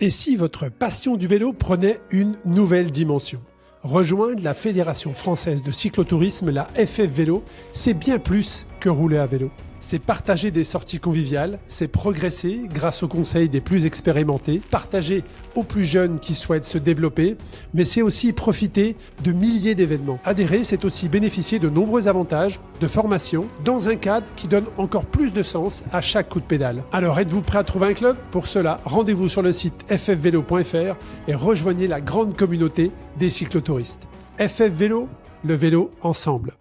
Et si votre passion du vélo prenait une nouvelle dimension ? Rejoindre la Fédération française de cyclotourisme, la FF Vélo, c'est bien plus que rouler à vélo. C'est partager des sorties conviviales, c'est progresser grâce aux conseils des plus expérimentés, partager aux plus jeunes qui souhaitent se développer, mais c'est aussi profiter de milliers d'événements. Adhérer, c'est aussi bénéficier de nombreux avantages, de formation, dans un cadre qui donne encore plus de sens à chaque coup de pédale. Alors êtes-vous prêt à trouver un club ? Pour cela, rendez-vous sur le site ffvélo.fr et rejoignez la grande communauté des cyclotouristes. FF Vélo, le vélo ensemble.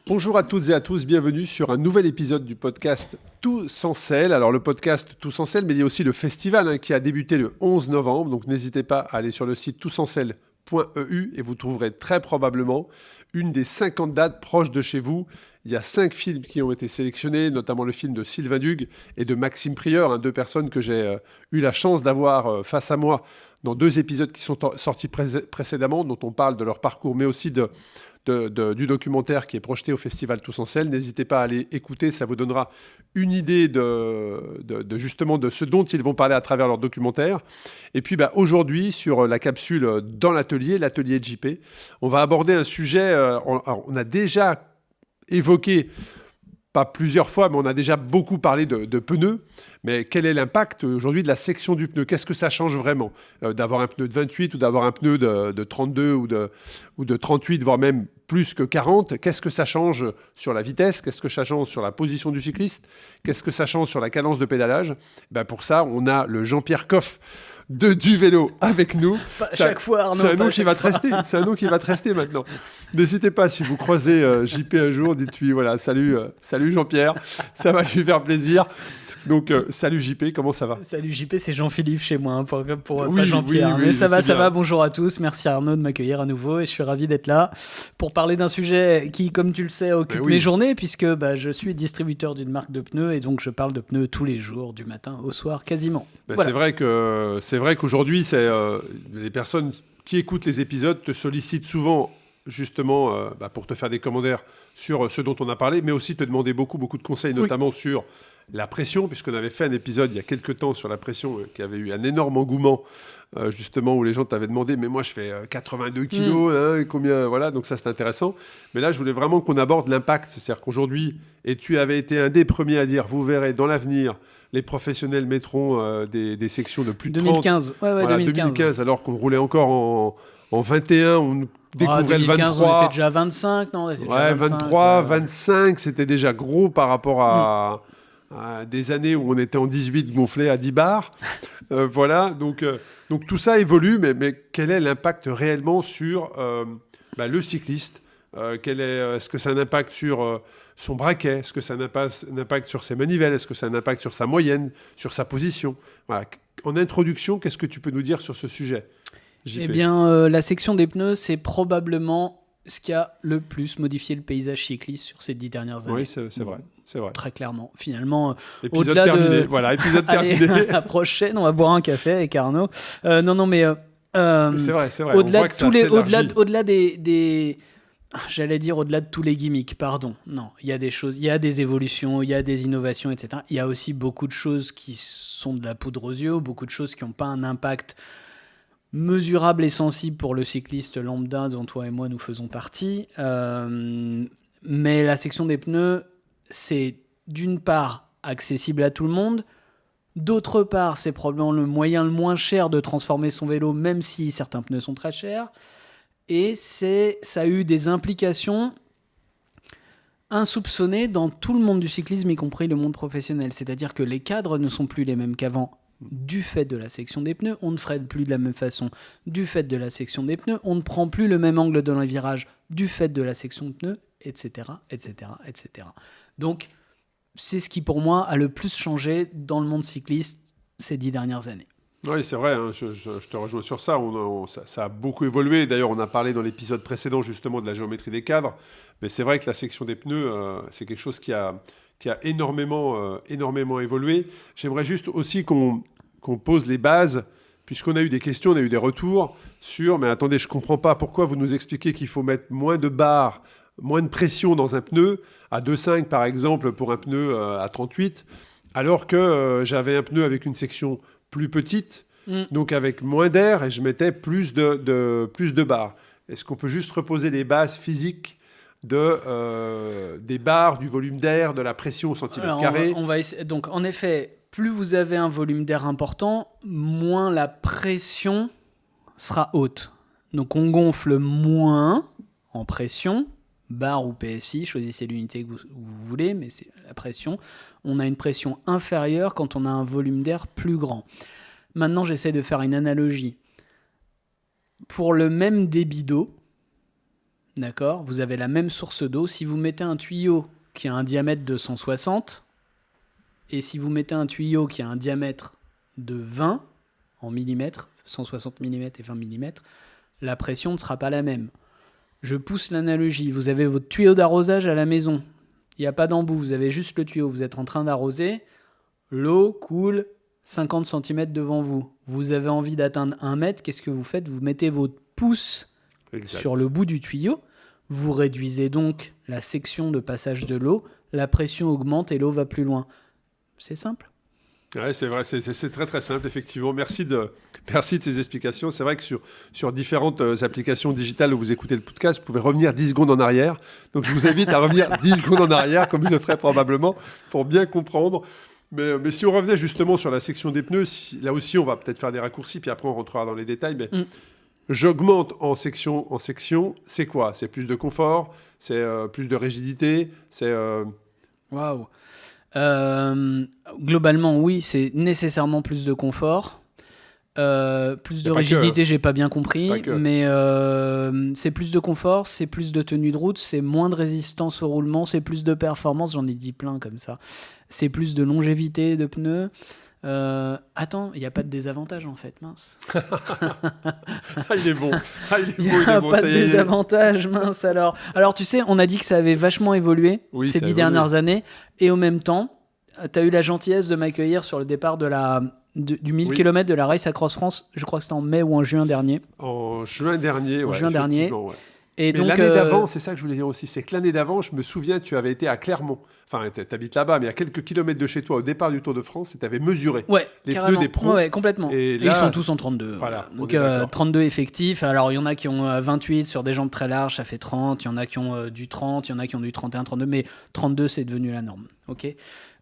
Bonjour à toutes et à tous, bienvenue sur un nouvel épisode du podcast Tout sans sel. Alors le podcast Tout sans sel, mais il y a aussi le festival qui a débuté le 11 novembre, donc n'hésitez pas à aller sur le site toutsanssel.eu et vous trouverez très probablement une des 50 dates proches de chez vous. Il y a 5 films qui ont été sélectionnés, notamment le film de Sylvain Dugue et de Maxime Prieur, deux personnes que j'ai eu la chance d'avoir face à moi dans 2 épisodes qui sont sortis précédemment, dont on parle de leur parcours, mais aussi du documentaire qui est projeté au festival Tous en Selle. N'hésitez pas à aller écouter, ça vous donnera une idée justement de ce dont ils vont parler à travers leur documentaire. Et puis aujourd'hui, sur la capsule dans l'atelier de JP, on va aborder un sujet, on a déjà évoqué, pas plusieurs fois, mais on a déjà beaucoup parlé de pneus. Mais quel est l'impact aujourd'hui de la section du pneu ? Qu'est-ce que ça change vraiment d'avoir un pneu de 28 ou d'avoir un pneu de 32 ou de 38, voire même plus que 40 ? Qu'est-ce que ça change sur la vitesse ? Qu'est-ce que ça change sur la position du cycliste ? Qu'est-ce que ça change sur la cadence de pédalage ? Pour ça, on a le Jean-Pierre Coff du vélo avec nous. Pas chaque fois, Arnaud. C'est un nom qui va te rester. C'est un nom qui va te rester maintenant. N'hésitez pas, si vous croisez JP un jour, dites-lui voilà, salut Jean-Pierre, ça va lui faire plaisir. Donc, salut JP, comment ça va ? Salut JP, c'est Jean-Philippe chez moi, pas Oui, Jean-Pierre. oui, mais ça bien. va, bonjour à tous. Merci Arnaud de m'accueillir à nouveau et je suis ravi d'être là pour parler d'un sujet qui, comme tu le sais, occupe mes journées puisque je suis distributeur d'une marque de pneus et donc je parle de pneus tous les jours, du matin au soir, quasiment. Voilà. C'est vrai qu'aujourd'hui, les personnes qui écoutent les épisodes te sollicitent souvent justement pour te faire des commentaires sur ce dont on a parlé, mais aussi te demander beaucoup de conseils, notamment sur la pression, puisqu'on avait fait un épisode il y a quelques temps sur la pression qui avait eu un énorme engouement, justement, où les gens t'avaient demandé « mais moi je fais 82 kilos, combien ?» Voilà, donc ça c'est intéressant. Mais là, je voulais vraiment qu'on aborde l'impact. C'est-à-dire qu'aujourd'hui, et tu avais été un des premiers à dire « vous verrez, dans l'avenir, les professionnels mettront des sections de plus de 2015. 30. Voilà, 2015, alors qu'on roulait encore en 21, on découvrait 2015, le 23. on était déjà à 25, non ? 23, 25, c'était déjà gros par rapport à des années où on était en 18 gonflé à 10 bars. Voilà, donc tout ça évolue, mais quel est l'impact réellement sur le cycliste ? Est-ce que ça a un impact sur son braquet ? Est-ce que ça a un impact sur ses manivelles ? Est-ce que ça a un impact sur sa moyenne, sur sa position ? Voilà. En introduction, qu'est-ce que tu peux nous dire sur ce sujet, JP ? Eh bien, la section des pneus, c'est probablement ce qui a le plus modifié le paysage cycliste sur ces 10 dernières années. Oui, c'est vrai. Très clairement. Finalement, épisode au-delà terminé. de... Voilà, épisode Allez, terminé. la prochaine, on va boire un café avec Arnaud. C'est vrai. Au-delà des j'allais dire au-delà de tous les gimmicks, pardon. Non, il y a des choses, il y a des évolutions, il y a des innovations, etc. Il y a aussi beaucoup de choses qui sont de la poudre aux yeux, beaucoup de choses qui n'ont pas un impact mesurable et sensible pour le cycliste lambda dont toi et moi nous faisons partie. Mais la section des pneus, c'est d'une part accessible à tout le monde, d'autre part c'est probablement le moyen le moins cher de transformer son vélo, même si certains pneus sont très chers, et ça a eu des implications insoupçonnées dans tout le monde du cyclisme, y compris le monde professionnel. C'est-à-dire que les cadres ne sont plus les mêmes qu'avant du fait de la section des pneus, on ne freine plus de la même façon du fait de la section des pneus, on ne prend plus le même angle dans les virages du fait de la section de pneus, etc. Donc, c'est ce qui, pour moi, a le plus changé dans le monde cycliste ces 10 dernières années. Oui, c'est vrai, je te rejoins sur ça. Ça a beaucoup évolué. D'ailleurs, on a parlé dans l'épisode précédent, justement, de la géométrie des cadres. Mais c'est vrai que la section des pneus, c'est quelque chose qui a énormément évolué. J'aimerais juste aussi qu'on pose les bases, puisqu'on a eu des questions, on a eu des retours sur « mais attendez, je ne comprends pas, pourquoi vous nous expliquez qu'il faut mettre moins de barres, moins de pression dans un pneu, à 2,5 par exemple pour un pneu à 38, alors que j'avais un pneu avec une section plus petite donc avec moins d'air, et je mettais plus de barres. Est-ce qu'on peut juste reposer les bases physiques des barres, du volume d'air, de la pression au centimètre carré? On va essayer. Donc, en effet, plus vous avez un volume d'air important, moins la pression sera haute. Donc, on gonfle moins en pression, bar ou PSI, choisissez l'unité que vous voulez, mais c'est la pression. On a une pression inférieure quand on a un volume d'air plus grand. Maintenant, j'essaie de faire une analogie. Pour le même débit d'eau, d'accord, vous avez la même source d'eau. Si vous mettez un tuyau qui a un diamètre de 160, et si vous mettez un tuyau qui a un diamètre de 20 en millimètres, 160 mm et 20 mm, la pression ne sera pas la même. Je pousse l'analogie. Vous avez votre tuyau d'arrosage à la maison. Il n'y a pas d'embout, vous avez juste le tuyau. Vous êtes en train d'arroser. L'eau coule 50 cm devant vous. Vous avez envie d'atteindre 1 mètre. Qu'est-ce que vous faites? Vous mettez votre pouce sur le bout du tuyau. Vous réduisez donc la section de passage de l'eau. La pression augmente et l'eau va plus loin. C'est simple. Ouais, c'est vrai, c'est très très simple, effectivement. Merci de ces explications. C'est vrai que sur différentes applications digitales où vous écoutez le podcast, vous pouvez revenir 10 secondes en arrière. Donc je vous invite à revenir 10 secondes en arrière, comme je le ferai probablement, pour bien comprendre. Mais si on revenait justement sur la section des pneus, là aussi on va peut-être faire des raccourcis, puis après on rentrera dans les détails. Mais j'augmente en section, c'est quoi? C'est plus de confort? C'est plus de rigidité? C'est... Waouh! Globalement, oui, c'est nécessairement plus de confort. Plus de rigidité, j'ai pas bien compris, mais c'est plus de confort, c'est plus de tenue de route, c'est moins de résistance au roulement, c'est plus de performance, j'en ai dit plein comme ça. C'est plus de longévité de pneus. Attends, il n'y a pas de désavantage en fait, mince. Il est bon. Il n'y a pas de désavantage, mince alors. Alors tu sais, on a dit que ça avait vachement évolué ces 10 dernières années, et au même temps, tu as eu la gentillesse de m'accueillir sur le départ du 1000 km de la Race Across France, je crois que c'était en mai ou en juin dernier. En juin dernier, ouais. Ouais. Et donc, l'année d'avant, c'est ça que je voulais dire aussi, c'est que l'année d'avant, je me souviens, tu avais été à Clermont. Enfin, tu habites là-bas, mais à quelques kilomètres de chez toi, au départ du Tour de France, et tu avais mesuré les pneus des pros. Ouais, complètement. Et là, ils sont tous en 32. Voilà, donc 32 effectifs. Alors, il y en a qui ont 28 sur des jambes très larges, ça fait 30. Il y en a qui ont du 30, il y en a qui ont du 31, 32. Mais 32, c'est devenu la norme. Okay,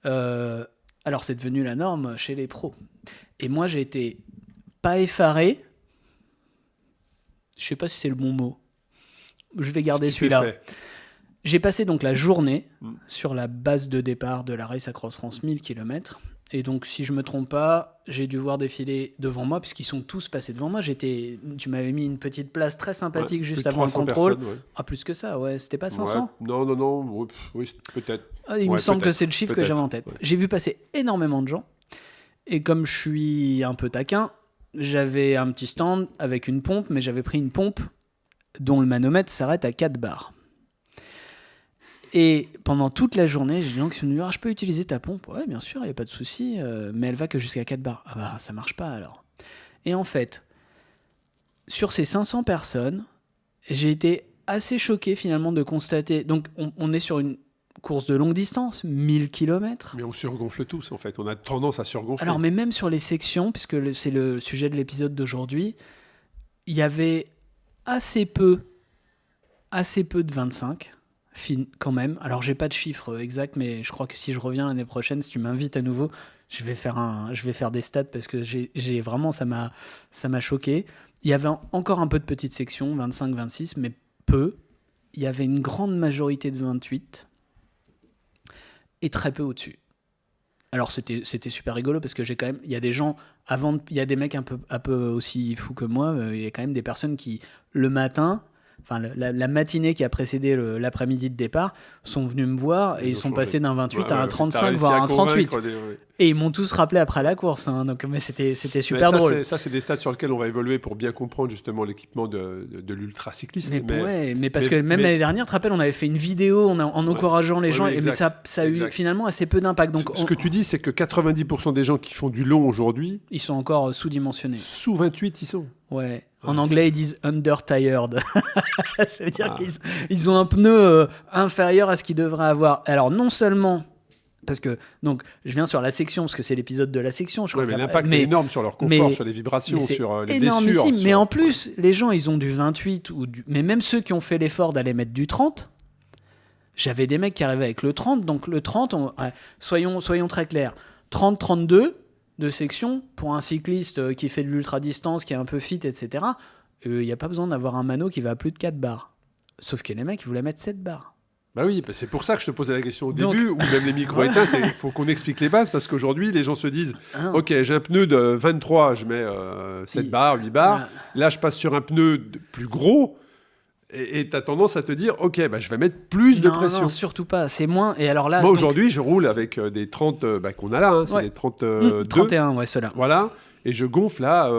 alors, c'est devenu la norme chez les pros. Et moi, j'ai été pas effaré. Je sais pas si c'est le bon mot. Je vais garder celui-là. J'ai passé donc la journée sur la base de départ de la Race Across France 1000 km. Et donc, si je ne me trompe pas, j'ai dû voir défiler devant moi, puisqu'ils sont tous passés devant moi. Tu m'avais mis une petite place très sympathique juste avant le contrôle. Ah, plus que ça, ouais. C'était pas 500 ? Non. Oui, peut-être. Il me semble que c'est le chiffre que j'avais en tête. Ouais. J'ai vu passer énormément de gens. Et comme je suis un peu taquin, j'avais un petit stand avec une pompe, mais j'avais pris une pompe dont le manomètre s'arrête à 4 bars. Et pendant toute la journée, j'ai des gens qui sont venus « je peux utiliser ta pompe ?» Ouais, bien sûr, il n'y a pas de souci, mais elle va que jusqu'à 4 bars. Ah bah, ça marche pas alors. Et en fait, sur ces 500 personnes, j'ai été assez choqué finalement de constater... Donc, on est sur une course de longue distance, 1000 km. Mais on surgonfle tous, en fait. On a tendance à surgonfler. Alors, mais même sur les sections, puisque c'est le sujet de l'épisode d'aujourd'hui, il y avait assez peu de 25, quand même. Alors, j'ai pas de chiffre exact, mais je crois que si je reviens l'année prochaine, si tu m'invites à nouveau, je vais faire des stats parce que j'ai vraiment, ça m'a choqué. Il y avait encore un peu de petites sections, 25, 26, mais peu. Il y avait une grande majorité de 28 et très peu au-dessus. Alors c'était super rigolo parce que il y a des gens il y a des mecs un peu aussi fous que moi. Il y a quand même des personnes qui le matin, enfin la matinée qui a précédé l'après-midi de départ, sont venus me voir et ils sont passés d'un 28 à un 35 voire un 38. Et ils m'ont tous rappelé après la course. Donc mais c'était super drôle. Ça c'est des stats sur lesquels on va évoluer pour bien comprendre justement l'équipement de l'ultra-cycliste. Mais parce que même l'année dernière, tu te rappelles, on avait fait une vidéo en encourageant les gens, mais ça a eu finalement assez peu d'impact. Donc, ce que tu dis, c'est que 90% des gens qui font du long aujourd'hui... Ils sont encore sous-dimensionnés. Sous 28, ils sont. Ouais. En anglais, ils disent under-tired. Ça veut dire qu'ils ont un pneu inférieur à ce qu'ils devraient avoir. Alors, non seulement Parce que, donc, je viens sur la section, parce que c'est l'épisode de la section. Mais l'impact est énorme sur leur confort, sur les vibrations, sur les blessures. Mais en plus, les gens, ils ont du 28, mais même ceux qui ont fait l'effort d'aller mettre du 30, j'avais des mecs qui arrivaient avec le 30. Donc le 30, soyons très clairs, 30-32 de section, pour un cycliste qui fait de l'ultra-distance, qui est un peu fit, etc., il n'y a pas besoin d'avoir un mano qui va à plus de 4 bars. Sauf que les mecs, ils voulaient mettre 7 bars. Bah oui, c'est pour ça que je te posais la question au début, où même les micros éteints, il faut qu'on explique les bases, parce qu'aujourd'hui, les gens se disent ok, j'ai un pneu de 23, je mets 7 bars, 8 bars. Là, je passe sur un pneu plus gros, et tu as tendance à te dire ok, je vais mettre plus de pression. Non, surtout pas, c'est moins. Et alors là, moi, aujourd'hui, je roule avec des 30 qu'on a là, c'est des 32. 31, ouais, ceux-là. Voilà, et je gonfle là,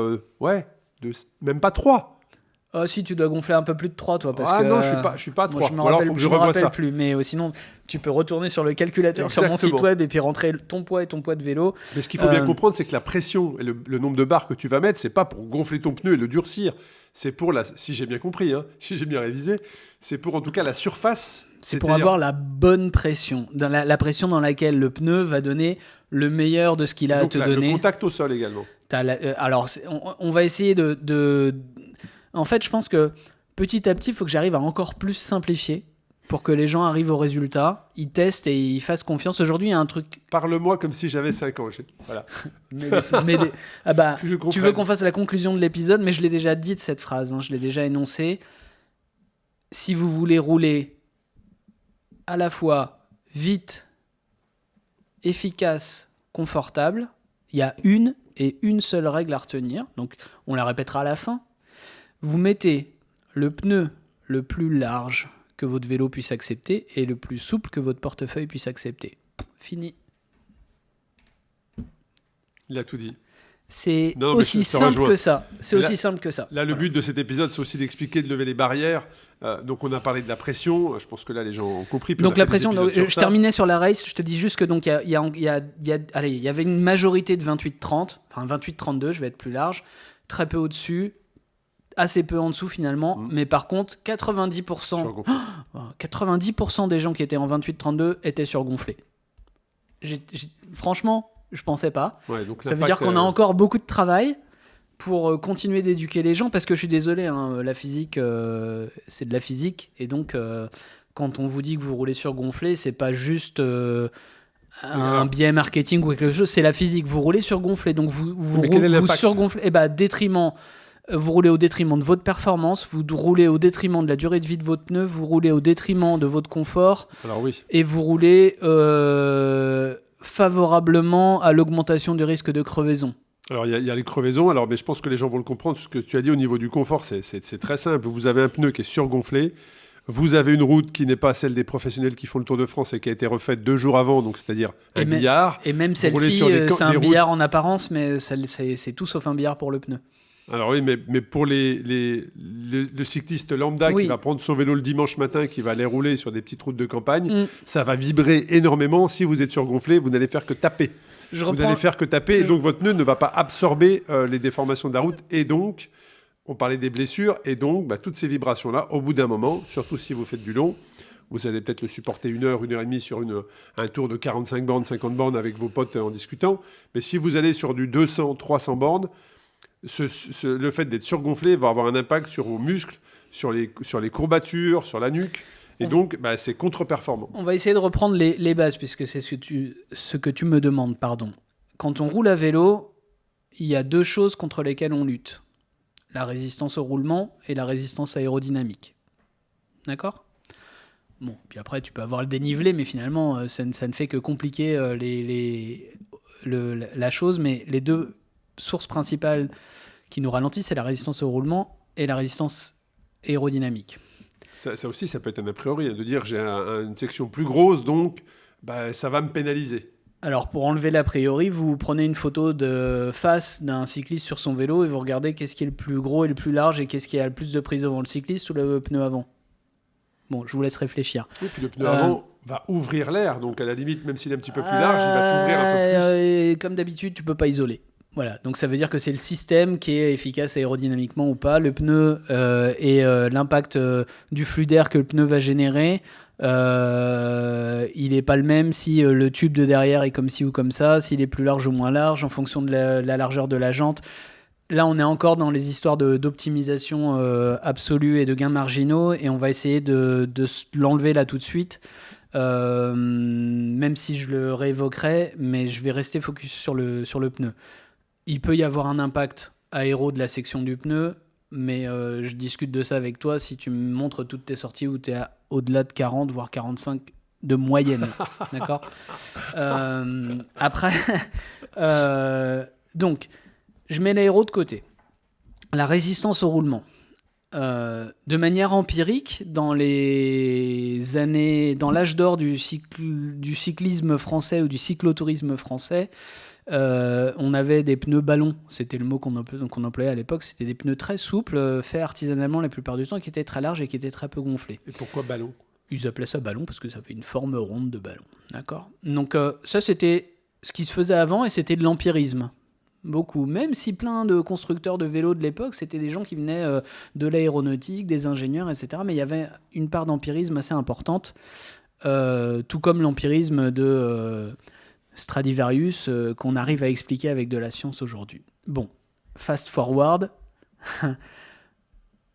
même pas 3. Si, tu dois gonfler un peu plus de 3, toi. Parce que, non, je suis pas à 3. Moi, je me rappelle plus. Mais sinon, tu peux retourner sur le calculateur Exactement. sur mon site web et puis rentrer ton poids et ton poids de vélo. Mais ce qu'il faut bien comprendre, c'est que la pression et le nombre de barres que tu vas mettre, c'est pas pour gonfler ton pneu et le durcir. C'est pour si j'ai bien compris, si j'ai bien révisé, c'est pour en tout cas la surface. C'est pour avoir la bonne pression, la pression dans laquelle le pneu va donner le meilleur de ce qu'il a à te donner. Le contact au sol également. Alors, on va essayer de... En fait, je pense que petit à petit, il faut que j'arrive à encore plus simplifier pour que les gens arrivent au résultat, ils testent et ils fassent confiance. Aujourd'hui, il y a un truc... Parle-moi comme si j'avais 5 ans. Voilà. Tu veux qu'on fasse la conclusion de l'épisode, mais je l'ai déjà dit de cette phrase, je l'ai déjà énoncée. Si vous voulez rouler à la fois vite, efficace, confortable, il y a une seule règle à retenir. Donc, on la répétera à la fin. Vous mettez le pneu le plus large que votre vélo puisse accepter et le plus souple que votre portefeuille puisse accepter. Fini. Il a tout dit. C'est aussi simple que ça. Simple que ça. Là, le but de cet épisode, c'est aussi d'expliquer, de lever les barrières. Donc, on a parlé de la pression. Je pense que là, les gens ont compris. Donc, la pression, je terminais sur la race. Je te dis juste que donc il y avait une majorité de 28-30, enfin 28-32, je vais être plus large, très peu au-dessus. Assez peu en dessous finalement, mais par contre 90% des gens qui étaient en 28-32 étaient surgonflés. Franchement, je pensais pas. Ouais, donc ça veut dire qu'on a encore beaucoup de travail pour continuer d'éduquer les gens, parce que je suis désolé, la physique, c'est de la physique, et donc quand on vous dit que vous roulez surgonflé, c'est pas juste un biais marketing ou quelque chose, c'est la physique. Vous roulez surgonflé, donc vous surgonflez, détriment. Vous roulez au détriment de votre performance, vous roulez au détriment de la durée de vie de votre pneu, vous roulez au détriment de votre confort. Alors oui. Et vous roulez favorablement à l'augmentation du risque de crevaison. Alors il y a les crevaisons, mais je pense que les gens vont le comprendre. Ce que tu as dit au niveau du confort, c'est très simple. Vous avez un pneu qui est surgonflé, vous avez une route qui n'est pas celle des professionnels qui font le Tour de France et qui a été refaite 2 jours avant, donc c'est-à-dire un billard. Et même celle-ci, c'est un billard en apparence, mais c'est tout sauf un billard pour le pneu. Alors oui, mais pour le cycliste lambda qui va prendre son vélo le dimanche matin, qui va aller rouler sur des petites routes de campagne, ça va vibrer énormément. Si vous êtes surgonflé, vous n'allez faire que taper. Et donc votre pneu ne va pas absorber les déformations de la route. Et donc, on parlait des blessures, et donc toutes ces vibrations-là, au bout d'un moment, surtout si vous faites du long, vous allez peut-être le supporter 1 heure, 1 heure et demie sur un tour de 45 bornes, 50 bornes avec vos potes en discutant. Mais si vous allez sur du 200, 300 bornes, le fait d'être surgonflé va avoir un impact sur vos muscles, sur les courbatures, sur la nuque. Et donc, c'est contre-performant. On va essayer de reprendre les bases, puisque c'est ce que tu me demandes. Pardon. Quand on roule à vélo, il y a 2 choses contre lesquelles on lutte. La résistance au roulement et la résistance aérodynamique. D'accord ? Bon, puis après, tu peux avoir le dénivelé, mais finalement, ça ne fait que compliquer la chose. Mais les 2 sources principales qui nous ralentissent, c'est la résistance au roulement et la résistance aérodynamique. Ça aussi, ça peut être un a priori, de dire j'ai une section plus grosse, donc ça va me pénaliser. Alors, pour enlever l'a priori, vous prenez une photo de face d'un cycliste sur son vélo et vous regardez qu'est-ce qui est le plus gros et le plus large et qu'est-ce qui a le plus de prise devant le cycliste ou le pneu avant. Bon, je vous laisse réfléchir. Oui, puis le pneu avant va ouvrir l'air, donc à la limite, même s'il est un petit peu plus large, il va t'ouvrir un peu plus. Et comme d'habitude, tu peux pas isoler. Voilà, donc ça veut dire que c'est le système qui est efficace aérodynamiquement ou pas. Le pneu et l'impact du flux d'air que le pneu va générer, il n'est pas le même si le tube de derrière est comme ci ou comme ça, s'il est plus large ou moins large, en fonction de la largeur de la jante. Là, on est encore dans les histoires d'optimisation absolue et de gains marginaux, et on va essayer de l'enlever là tout de suite. Même si je le réévoquerai, mais je vais rester focus sur le pneu. Il peut y avoir un impact aéro de la section du pneu, mais je discute de ça avec toi si tu me montres toutes tes sorties où tu es au-delà de 40, voire 45 de moyenne. D'accord ? Après, donc, je mets l'aéro de côté. La résistance au roulement. De manière empirique, dans l'âge d'or du cyclisme français ou du cyclotourisme français, on avait des pneus ballons, c'était le mot qu'on employait à l'époque, c'était des pneus très souples, faits artisanalement la plupart du temps, qui étaient très larges et qui étaient très peu gonflés. Et pourquoi ballon ? Ils appelaient ça ballon parce que ça avait une forme ronde de ballon. D'accord ? Donc ça, c'était ce qui se faisait avant, et c'était de l'empirisme. Beaucoup, même si plein de constructeurs de vélos de l'époque, c'était des gens qui venaient de l'aéronautique, des ingénieurs, etc. Mais il y avait une part d'empirisme assez importante, tout comme l'empirisme de Stradivarius, qu'on arrive à expliquer avec de la science aujourd'hui. Bon, fast forward,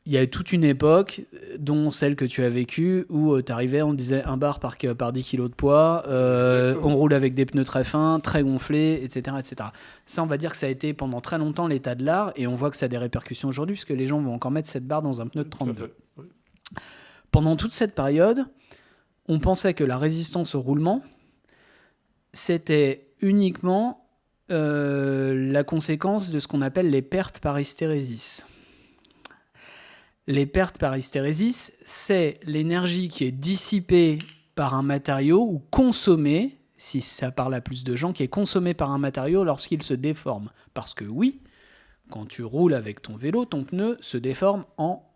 il y a toute une époque, dont celle que tu as vécue, où tu arrivais, on disait 1 bar par 10 kilos de poids, on roule avec des pneus très fins, très gonflés, etc., etc. Ça, on va dire que ça a été pendant très longtemps l'état de l'art, et on voit que ça a des répercussions aujourd'hui, puisque les gens vont encore mettre cette barre dans un pneu de 32. Oui. Pendant toute cette période, on pensait que la résistance au roulement, c'était uniquement la conséquence de ce qu'on appelle les pertes par hystérésis. Les pertes par hystérésis, c'est l'énergie qui est dissipée par un matériau ou consommée, si ça parle à plus de gens, qui est consommée par un matériau lorsqu'il se déforme. Parce que oui, quand tu roules avec ton vélo, ton pneu se déforme en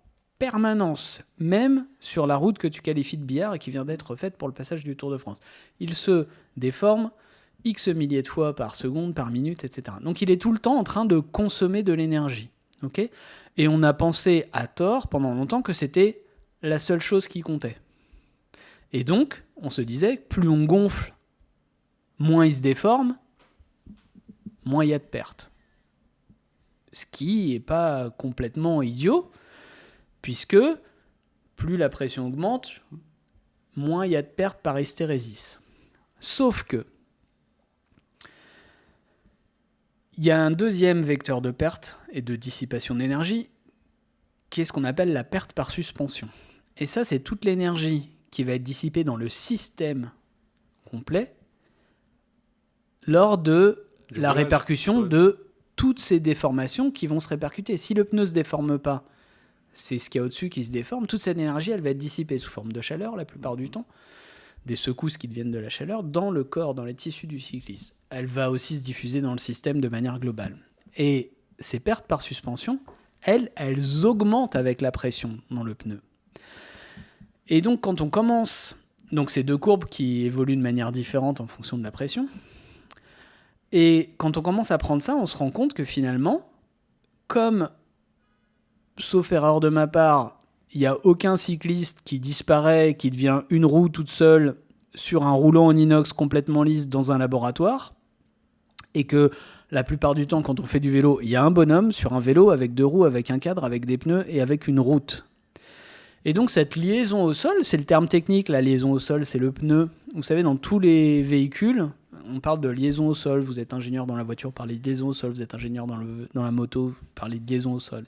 permanence, même sur la route que tu qualifies de billard et qui vient d'être faite pour le passage du Tour de France. Il se déforme X milliers de fois par seconde, par minute, etc. Donc il est tout le temps en train de consommer de l'énergie. Okay ? Et on a pensé à tort pendant longtemps que c'était la seule chose qui comptait. Et donc, on se disait, plus on gonfle, moins il se déforme, moins il y a de pertes. Ce qui n'est pas complètement idiot, puisque plus la pression augmente, moins il y a de pertes par hystérésis. Sauf que il y a un deuxième vecteur de perte et de dissipation d'énergie qui est ce qu'on appelle la perte par suspension. Et ça, c'est toute l'énergie qui va être dissipée dans le système complet lors de la répercussion de toutes ces déformations qui vont se répercuter. Si le pneu ne se déforme pas, c'est ce qu'il y a au-dessus qui se déforme. Toute cette énergie, elle va être dissipée sous forme de chaleur la plupart du temps, des secousses qui deviennent de la chaleur, dans le corps, dans les tissus du cycliste. Elle va aussi se diffuser dans le système de manière globale. Et ces pertes par suspension, elles augmentent avec la pression dans le pneu. Et donc, quand on commence... Donc, c'est deux courbes qui évoluent de manière différente en fonction de la pression. Et quand on commence à prendre ça, on se rend compte que finalement, comme, sauf erreur de ma part, il n'y a aucun cycliste qui disparaît, qui devient une roue toute seule sur un roulant en inox complètement lisse dans un laboratoire, et que la plupart du temps, quand on fait du vélo, il y a un bonhomme sur un vélo avec 2 roues, avec un cadre, avec des pneus et avec une route. Et donc cette liaison au sol, c'est le terme technique, la liaison au sol, c'est le pneu. Vous savez, dans tous les véhicules, on parle de liaison au sol. Vous êtes ingénieur dans la voiture, vous parlez de liaison au sol. Vous êtes ingénieur dans la moto, vous parlez de liaison au sol.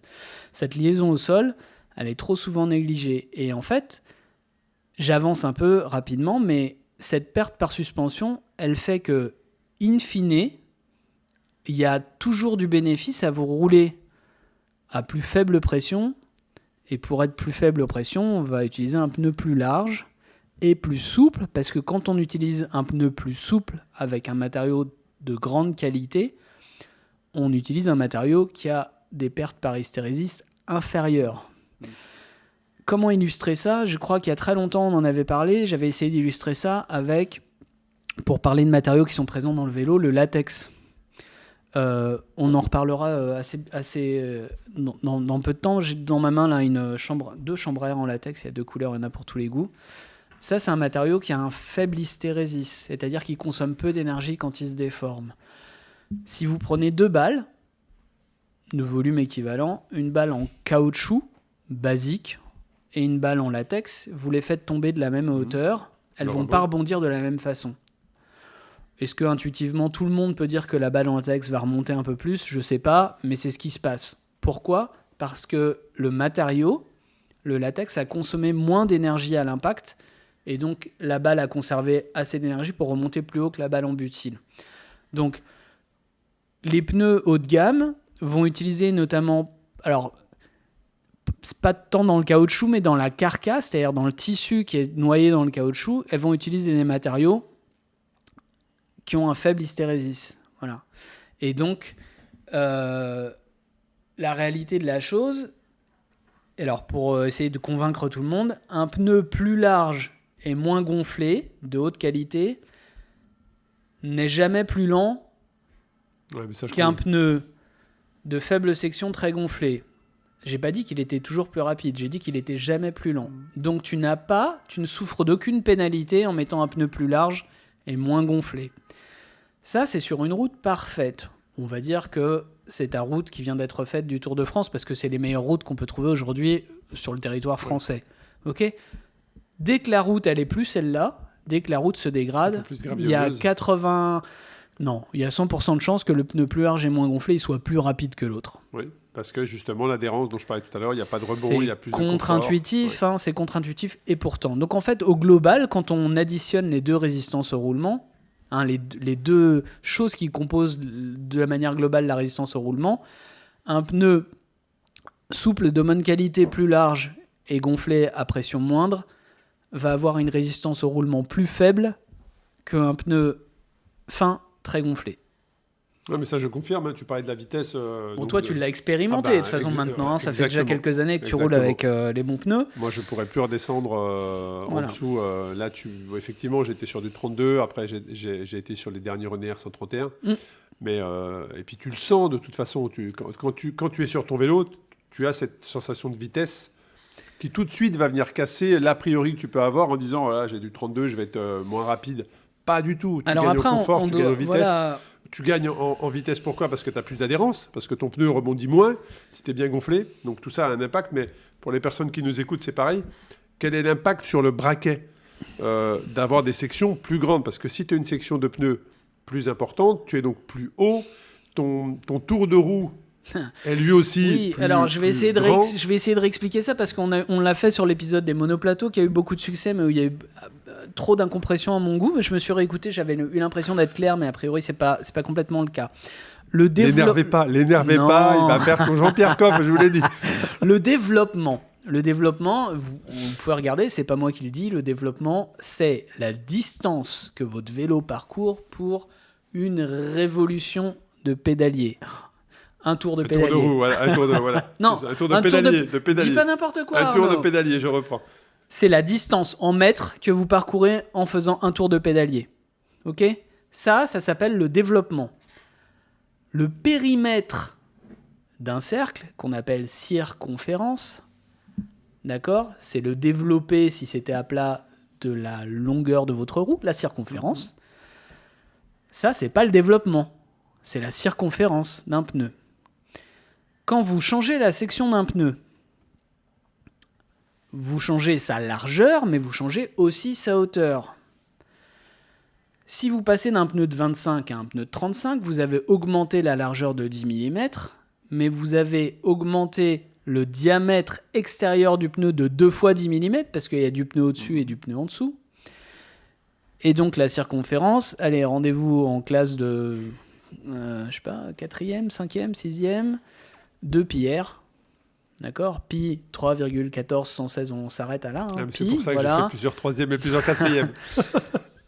Cette liaison au sol, elle est trop souvent négligée. Et en fait, j'avance un peu rapidement, mais cette perte par suspension, elle fait que, in fine, il y a toujours du bénéfice à vous rouler à plus faible pression. Et pour être plus faible pression, on va utiliser un pneu plus large et plus souple, parce que quand on utilise un pneu plus souple avec un matériau de grande qualité, on utilise un matériau qui a des pertes par hystérésis inférieures. Comment illustrer ça ? Je crois qu'il y a très longtemps, on en avait parlé. J'avais essayé d'illustrer ça avec, pour parler de matériaux qui sont présents dans le vélo, le latex. On en reparlera dans peu de temps. J'ai dans ma main là deux chambres à air en latex. Il y a 2 couleurs, il y en a pour tous les goûts. Ça, c'est un matériau qui a un faible hystérésis, c'est-à-dire qu'il consomme peu d'énergie quand il se déforme. Si vous prenez 2 balles de volume équivalent, une balle en caoutchouc basique et une balle en latex, vous les faites tomber de la même hauteur, elles vont pas rebondir de la même façon. Est-ce que intuitivement tout le monde peut dire que la balle en latex va remonter un peu plus ? Je sais pas, mais c'est ce qui se passe. Pourquoi ? Parce que le matériau, le latex, a consommé moins d'énergie à l'impact, et donc la balle a conservé assez d'énergie pour remonter plus haut que la balle en butyle. Donc les pneus haut de gamme vont utiliser notamment, alors pas tant dans le caoutchouc, mais dans la carcasse, c'est-à-dire dans le tissu qui est noyé dans le caoutchouc, elles vont utiliser des matériaux qui ont un faible hystérésis. Voilà. Et donc, la réalité de la chose, alors pour essayer de convaincre tout le monde, un pneu plus large et moins gonflé, de haute qualité, n'est jamais plus lent qu'un pneu de faible section très gonflé. J'ai pas dit qu'il était toujours plus rapide, j'ai dit qu'il était jamais plus lent. Donc tu ne souffres d'aucune pénalité en mettant un pneu plus large et moins gonflé. Ça, c'est sur une route parfaite. On va dire que c'est ta route qui vient d'être faite du Tour de France, parce que c'est les meilleures routes qu'on peut trouver aujourd'hui sur le territoire français. Ok ? Dès que la route, elle est plus celle-là, dès que la route se dégrade, il y a 100% de chances que le pneu plus large et moins gonflé, il soit plus rapide que l'autre. Oui, parce que justement, l'adhérence dont je parlais tout à l'heure, il n'y a pas de rebond, il y a plus de confort. C'est contre-intuitif, et pourtant. Donc en fait, au global, quand on additionne les 2 résistances au roulement, les 2 choses qui composent de la manière globale la résistance au roulement, un pneu souple de bonne qualité plus large et gonflé à pression moindre va avoir une résistance au roulement plus faible qu'un pneu fin très gonflé. Oui, mais ça je confirme, hein. Tu parlais de la vitesse. Toi tu l'as expérimenté de toute façon maintenant, ça fait déjà quelques années que tu roules avec les bons pneus. Moi je pourrais plus redescendre en dessous. Là effectivement j'étais sur du 32, après j'ai été sur les derniers René R 131. Mais, et puis tu le sens de toute façon, quand tu es sur ton vélo, tu as cette sensation de vitesse qui tout de suite va venir casser l'a priori que tu peux avoir en disant voilà, j'ai du 32, je vais être moins rapide. Pas du tout. Tu gagnes après, au confort, tu gagnes en vitesse. Voilà. Tu gagnes en vitesse, pourquoi ? Parce que tu as plus d'adhérence, parce que ton pneu rebondit moins si tu es bien gonflé. Donc tout ça a un impact, mais pour les personnes qui nous écoutent, c'est pareil. Quel est l'impact sur le braquet d'avoir des sections plus grandes ? Parce que si tu as une section de pneus plus importante, tu es donc plus haut, ton tour de roue est lui aussi plus, alors je vais essayer de réexpliquer ça, parce qu'on l'a fait sur l'épisode des monoplateaux qui a eu beaucoup de succès, mais où il y a eu trop d'incompression à mon goût. Mais je me suis réécouté, j'avais eu l'impression d'être clair, mais a priori c'est pas complètement le cas. L'énervez pas, il va faire son Jean-Pierre Coff, je vous l'ai dit. Le développement, vous pouvez regarder, c'est pas moi qui le dis, le développement, c'est la distance que votre vélo parcourt pour une révolution de pédalier. Un tour de pédalier. Un tour de roue, voilà. Un tour de pédalier. Dis pas n'importe quoi. Un tour de pédalier, je reprends. C'est la distance en mètres que vous parcourez en faisant un tour de pédalier. Ok ? Ça s'appelle le développement. Le périmètre d'un cercle, qu'on appelle circonférence, d'accord ? C'est le développé, si c'était à plat, de la longueur de votre roue, la circonférence. Ça, c'est pas le développement. C'est la circonférence d'un pneu. Quand vous changez la section d'un pneu, vous changez sa largeur, mais vous changez aussi sa hauteur. Si vous passez d'un pneu de 25 à un pneu de 35, vous avez augmenté la largeur de 10 mm, mais vous avez augmenté le diamètre extérieur du pneu de 2 fois 10 mm, parce qu'il y a du pneu au-dessus et du pneu en dessous. Et donc la circonférence, allez, rendez-vous en classe de 4e, 5e, 6e, 2 πr. D'accord ? Pi 3,14116, on s'arrête à là. C'est pour ça que j'ai fait plusieurs 3e et plusieurs 4e.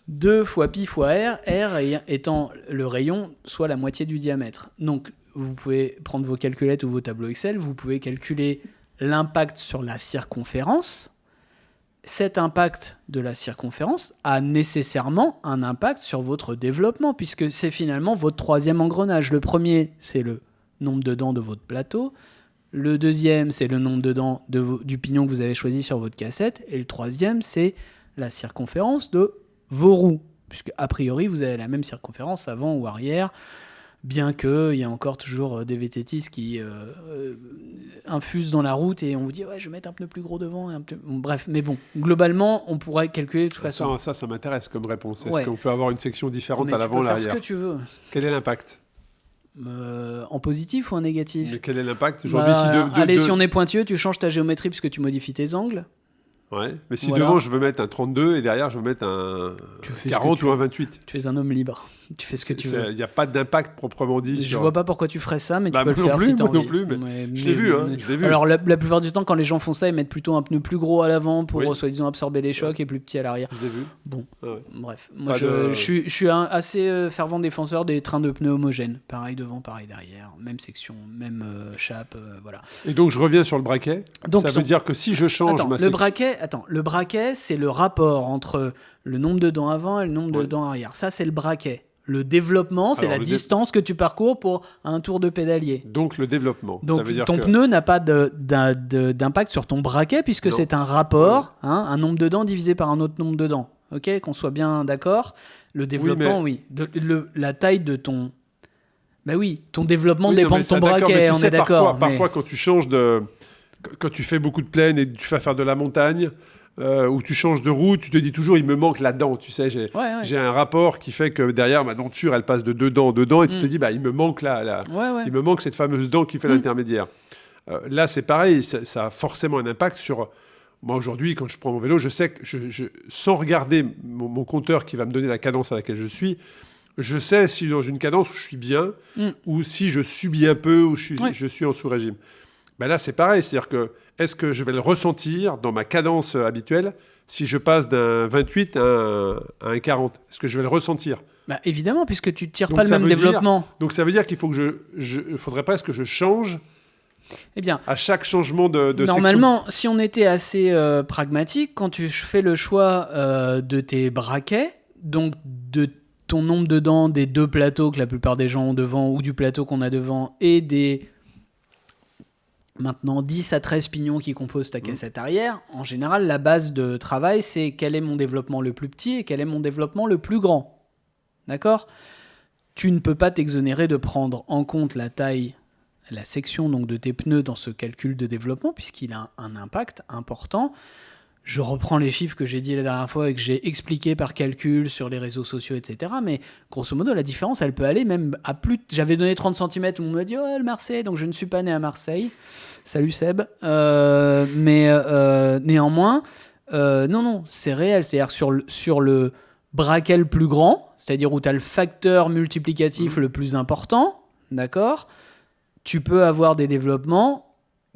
2 fois pi fois r étant le rayon, soit la moitié du diamètre. Donc, vous pouvez prendre vos calculettes ou vos tableaux Excel, vous pouvez calculer l'impact sur la circonférence, cet impact de la circonférence a nécessairement un impact sur votre développement, puisque c'est finalement votre troisième engrenage. Le premier, c'est le nombre de dents de votre plateau. Le deuxième, c'est le nombre de dents du pignon que vous avez choisi sur votre cassette. Et le troisième, c'est la circonférence de vos roues, puisque a priori, vous avez la même circonférence avant ou arrière, bien qu'il y a encore toujours des vététistes qui infusent dans la route et on vous dit ouais, je vais mettre un pneu plus gros devant. Bref, mais bon, globalement, on pourrait calculer de toute façon. Ça m'intéresse comme réponse. Est-ce qu'on peut avoir une section différente à l'avant ou à l'arrière ? Tu peux faire ce que tu veux. Quel est l'impact ? En positif ou en négatif ? Mais quel est l'impact aujourd'hui si on est pointilleux, tu changes ta géométrie puisque tu modifies tes angles. Ouais, mais si devant je veux mettre un 32 et derrière je veux mettre un 40 ou un 28. Tu es un homme libre. Tu fais ce que tu veux. Il n'y a pas d'impact proprement dit. Je vois pas pourquoi tu ferais ça, mais tu peux le faire si tu as envie. Non plus, mais je l'ai vu. Alors la plupart du temps, quand les gens font ça, ils mettent plutôt un pneu plus gros à l'avant pour soi-disant absorber les chocs et plus petit à l'arrière. Je l'ai vu. Bon, bref. Moi, je suis un assez fervent défenseur des trains de pneus homogènes. Pareil devant, pareil derrière. Même section, même chape, voilà. Et donc, je reviens sur le braquet. Ça veut dire que si je change ma section... Le braquet, c'est le rapport entre le nombre de dents avant et le nombre de dents arrière. Ça, c'est le braquet. Le développement, c'est la distance que tu parcours pour un tour de pédalier. Donc le développement. Donc ça veut dire ton pneu n'a pas d'impact sur ton braquet puisque c'est un rapport, un nombre de dents divisé par un autre nombre de dents. Ok, qu'on soit bien d'accord. Le développement, la taille de ton... Bah oui, ton développement dépend de ton braquet, on est d'accord. Parfois, quand tu changes de... Quand tu fais beaucoup de plaine et tu vas faire de la montagne... où tu changes de route, tu te dis toujours il me manque la dent, tu sais, j'ai un rapport qui fait que derrière ma denture elle passe de deux dents et tu te dis bah il me manque il me manque cette fameuse dent qui fait l'intermédiaire. Là c'est pareil, ça a forcément un impact sur moi aujourd'hui quand je prends mon vélo, je sais que sans regarder mon compteur qui va me donner la cadence à laquelle je suis, je sais si dans une cadence où je suis bien ou si je subis un peu ou je suis en sous-régime. Ben là c'est pareil, c'est-à-dire que est-ce que je vais le ressentir dans ma cadence habituelle si je passe d'un 28 à un 40 ? Est-ce que je vais le ressentir ? Bah évidemment, puisque tu ne tires pas le même développement. Donc ça veut dire qu'il faut que faudrait presque que je change à chaque changement de normalement, section. Si on était assez pragmatique, quand tu fais le choix de tes braquets, donc de ton nombre de dents des deux plateaux que la plupart des gens ont devant ou du plateau qu'on a devant et des... Maintenant 10 à 13 pignons qui composent ta cassette arrière, en général, la base de travail, c'est quel est mon développement le plus petit et quel est mon développement le plus grand. D'accord ? Tu ne peux pas t'exonérer de prendre en compte la taille, la section donc, de tes pneus dans ce calcul de développement, puisqu'il a un impact important. Je reprends les chiffres que j'ai dit la dernière fois et que j'ai expliqués par calcul sur les réseaux sociaux, etc. Mais grosso modo, la différence, elle peut aller même à plus... J'avais donné 30 cm, on m'a dit « Oh, le Marseille !» Donc je ne suis pas né à Marseille. Salut Seb. Mais néanmoins, non, c'est réel. C'est-à-dire sur le braquet le plus grand, c'est-à-dire où tu as le facteur multiplicatif le plus important, d'accord ? Tu peux avoir des développements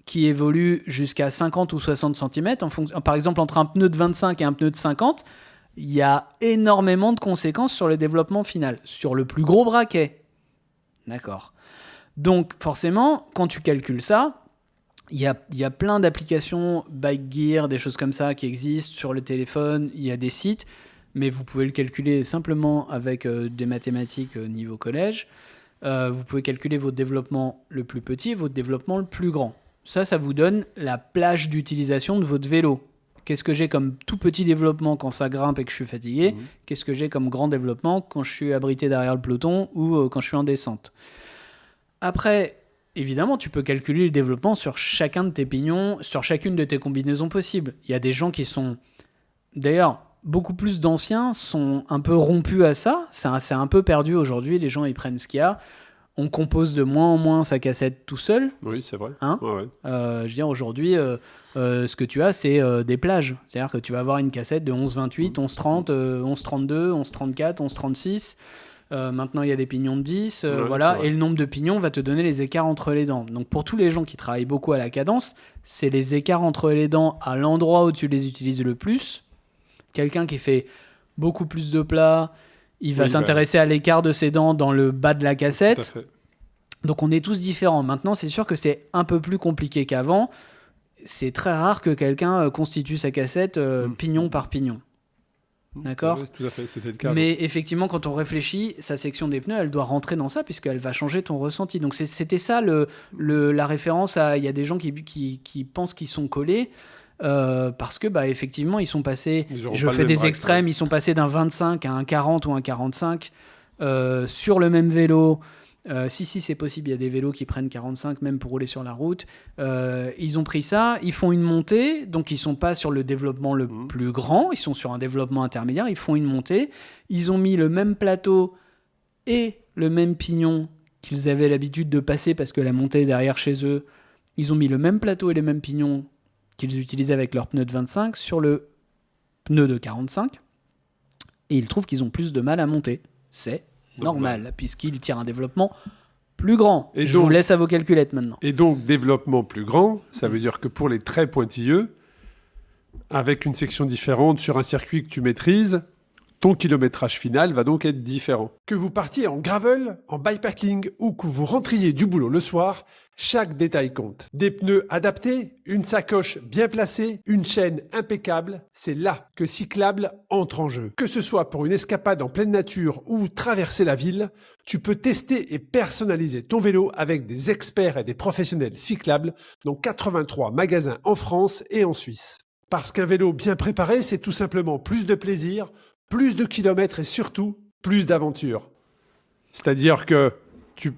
qui évolue jusqu'à 50 ou 60 cm. Par exemple, entre un pneu de 25 et un pneu de 50, il y a énormément de conséquences sur le développement final, sur le plus gros braquet. D'accord. Donc, forcément, quand tu calcules ça, il y a plein d'applications, Bike Gear, des choses comme ça qui existent sur le téléphone, il y a des sites, mais vous pouvez le calculer simplement avec des mathématiques niveau collège. Vous pouvez calculer votre développement le plus petit et votre développement le plus grand. Ça vous donne la plage d'utilisation de votre vélo. Qu'est-ce que j'ai comme tout petit développement quand ça grimpe et que je suis fatigué ? Qu'est-ce que j'ai comme grand développement quand je suis abrité derrière le peloton ou quand je suis en descente ? Après, évidemment, tu peux calculer le développement sur chacun de tes pignons, sur chacune de tes combinaisons possibles. Il y a des gens qui sont... D'ailleurs, beaucoup plus d'anciens sont un peu rompus à ça. C'est un peu perdu aujourd'hui. Les gens, ils prennent ce qu'il y a. On compose de moins en moins sa cassette tout seul. Oui, c'est vrai. Hein ouais. Je veux dire, aujourd'hui, ce que tu as, c'est des plages. C'est-à-dire que tu vas avoir une cassette de 11-28, 11-30, 11-32, 11-34, 11-36. Maintenant, il y a des pignons de 10. Voilà, et le nombre de pignons va te donner les écarts entre les dents. Donc, pour tous les gens qui travaillent beaucoup à la cadence, c'est les écarts entre les dents à l'endroit où tu les utilises le plus. Quelqu'un qui fait beaucoup plus de plats... Il va s'intéresser à l'écart de ses dents dans le bas de la cassette. Donc on est tous différents. Maintenant, c'est sûr que c'est un peu plus compliqué qu'avant. c'est très rare que quelqu'un constitue sa cassette pignon par pignon. D'accord ? Oui, tout à fait, c'était le cas. Mais effectivement, quand on réfléchit, sa section des pneus, elle doit rentrer dans ça, puisqu'elle va changer ton ressenti. Donc c'était ça la référence à... Il y a des gens qui pensent qu'ils sont collés, parce que effectivement, ils sont passés... Je fais des extrêmes, ils sont passés d'un 25 à un 40 ou un 45 sur le même vélo. Si, c'est possible, il y a des vélos qui prennent 45 même pour rouler sur la route. Ils ont pris ça, ils font une montée, donc ils sont pas sur le développement le plus grand, ils sont sur un développement intermédiaire, ils font une montée, ils ont mis le même plateau et le même pignon qu'ils avaient l'habitude de passer parce que la montée est derrière chez eux, ils ont mis le même plateau et les mêmes pignons qu'ils utilisaient avec leur pneu de 25 sur le pneu de 45, et ils trouvent qu'ils ont plus de mal à monter. C'est normal, puisqu'il tire un développement plus grand. Et je vous laisse à vos calculettes maintenant. Et donc, développement plus grand, ça veut dire que pour les très pointilleux, avec une section différente sur un circuit que tu maîtrises, ton kilométrage final va donc être différent. Que vous partiez en gravel, en bikepacking ou que vous rentriez du boulot le soir, chaque détail compte. Des pneus adaptés, une sacoche bien placée, une chaîne impeccable, c'est là que Cyclable entre en jeu. Que ce soit pour une escapade en pleine nature ou traverser la ville, tu peux tester et personnaliser ton vélo avec des experts et des professionnels cyclables dans 83 magasins en France et en Suisse. Parce qu'un vélo bien préparé, c'est tout simplement plus de plaisir, plus de kilomètres et surtout, plus d'aventures. C'est-à-dire que tu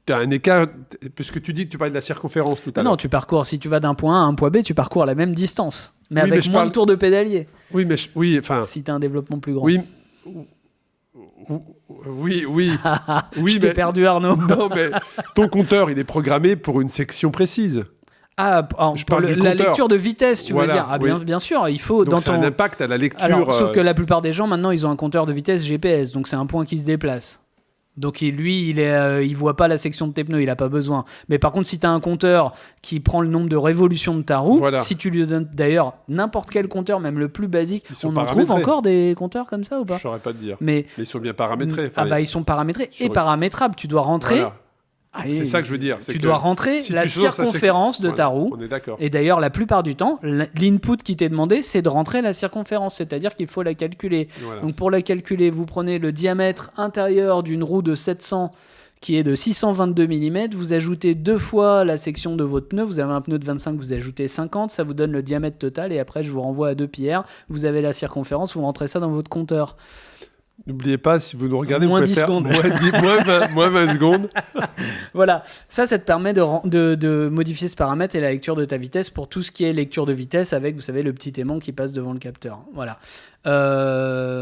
as un écart, puisque tu dis que tu parlais de la circonférence tout à l'heure. Non, tu parcours, si tu vas d'un point A à un point B, tu parcours la même distance, mais avec moins de tours de pédalier. Oui, mais si tu as un développement plus grand. Oui. Je t'ai perdu, Arnaud. Non, mais ton compteur, il est programmé pour une section précise. Je parle la lecture de vitesse, tu veux dire. Bien sûr, il faut... Donc ça a un impact à la lecture. Alors, sauf que la plupart des gens, maintenant, ils ont un compteur de vitesse GPS, donc c'est un point qui se déplace. Donc lui, il voit pas la section de tes pneus, il a pas besoin. Mais par contre, si tu as un compteur qui prend le nombre de révolutions de ta roue, si tu lui donnes d'ailleurs n'importe quel compteur, même le plus basique, on en trouve encore des compteurs comme ça ou pas ? Je saurais pas te dire. Mais ils sont bien paramétrés. Ils sont paramétrés et paramétrabrables. Tu dois rentrer... Voilà. C'est ça que je veux dire. Tu dois rentrer la circonférence de ta roue. On est d'accord. Et d'ailleurs, la plupart du temps, l'input qui t'est demandé, c'est de rentrer la circonférence. C'est-à-dire qu'il faut la calculer. Voilà. Donc pour la calculer, vous prenez le diamètre intérieur d'une roue de 700 qui est de 622 mm. Vous ajoutez 2 fois la section de votre pneu. Vous avez un pneu de 25, vous ajoutez 50. Ça vous donne le diamètre total. Et après, je vous renvoie à 2 pierres. Vous avez la circonférence. Vous rentrez ça dans votre compteur. N'oubliez pas, si vous nous regardez, moins 10 secondes. moins 20 secondes. Voilà, ça te permet de modifier ce paramètre et la lecture de ta vitesse pour tout ce qui est lecture de vitesse avec, vous savez, le petit aimant qui passe devant le capteur. Voilà.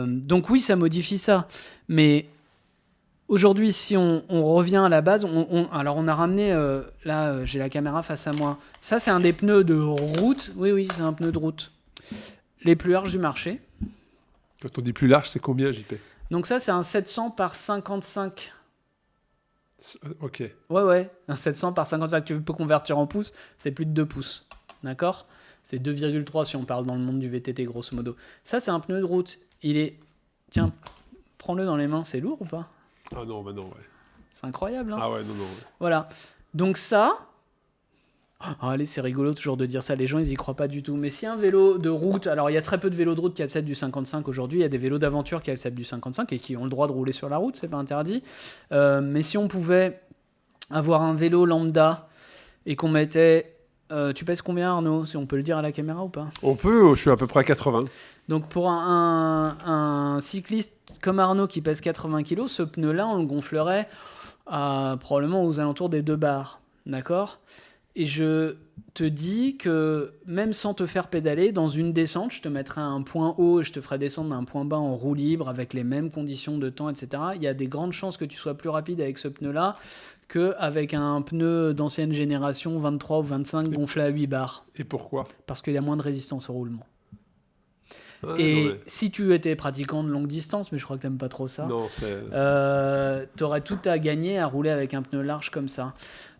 Donc oui, ça modifie ça. Mais aujourd'hui, si on revient à la base, alors on a ramené, là j'ai la caméra face à moi. Ça, c'est un des pneus de route. Oui, c'est un pneu de route. Les plus larges du marché. Quand on dit plus large, c'est combien, JP ? Donc ça, c'est un 700 par 55. Ok. Ouais, un 700 par 55. Tu peux convertir en pouces, c'est plus de 2 pouces. D'accord ? C'est 2,3 si on parle dans le monde du VTT, grosso modo. Ça, c'est un pneu de route. Il est... Tiens, prends-le dans les mains, c'est lourd ou pas ? Ah non, ouais. C'est incroyable, hein ? Ah ouais, non. Ouais. Voilà. Donc ça... allez, c'est rigolo toujours de dire ça, les gens ils y croient pas du tout. Mais si un vélo de route, alors il y a très peu de vélos de route qui acceptent du 55 aujourd'hui, il y a des vélos d'aventure qui acceptent du 55 et qui ont le droit de rouler sur la route, c'est pas interdit. Mais si on pouvait avoir un vélo lambda et qu'on mettait... tu pèses combien, Arnaud ? Si on peut le dire à la caméra ou pas ? On peut, je suis à peu près à 80. Donc pour un cycliste comme Arnaud qui pèse 80 kg, ce pneu-là, on le gonflerait probablement aux alentours des 2 bars. D'accord ? Et je te dis que même sans te faire pédaler, dans une descente, je te mettrai un point haut et je te ferai descendre un point bas en roue libre avec les mêmes conditions de temps, etc. Il y a des grandes chances que tu sois plus rapide avec ce pneu-là qu'avec un pneu d'ancienne génération 23 ou 25 gonflé à 8 bars. Et pourquoi ? Parce qu'il y a moins de résistance au roulement. Et si tu étais pratiquant de longue distance, mais je crois que t'aimes pas trop ça, t'aurais tout à gagner à rouler avec un pneu large comme ça.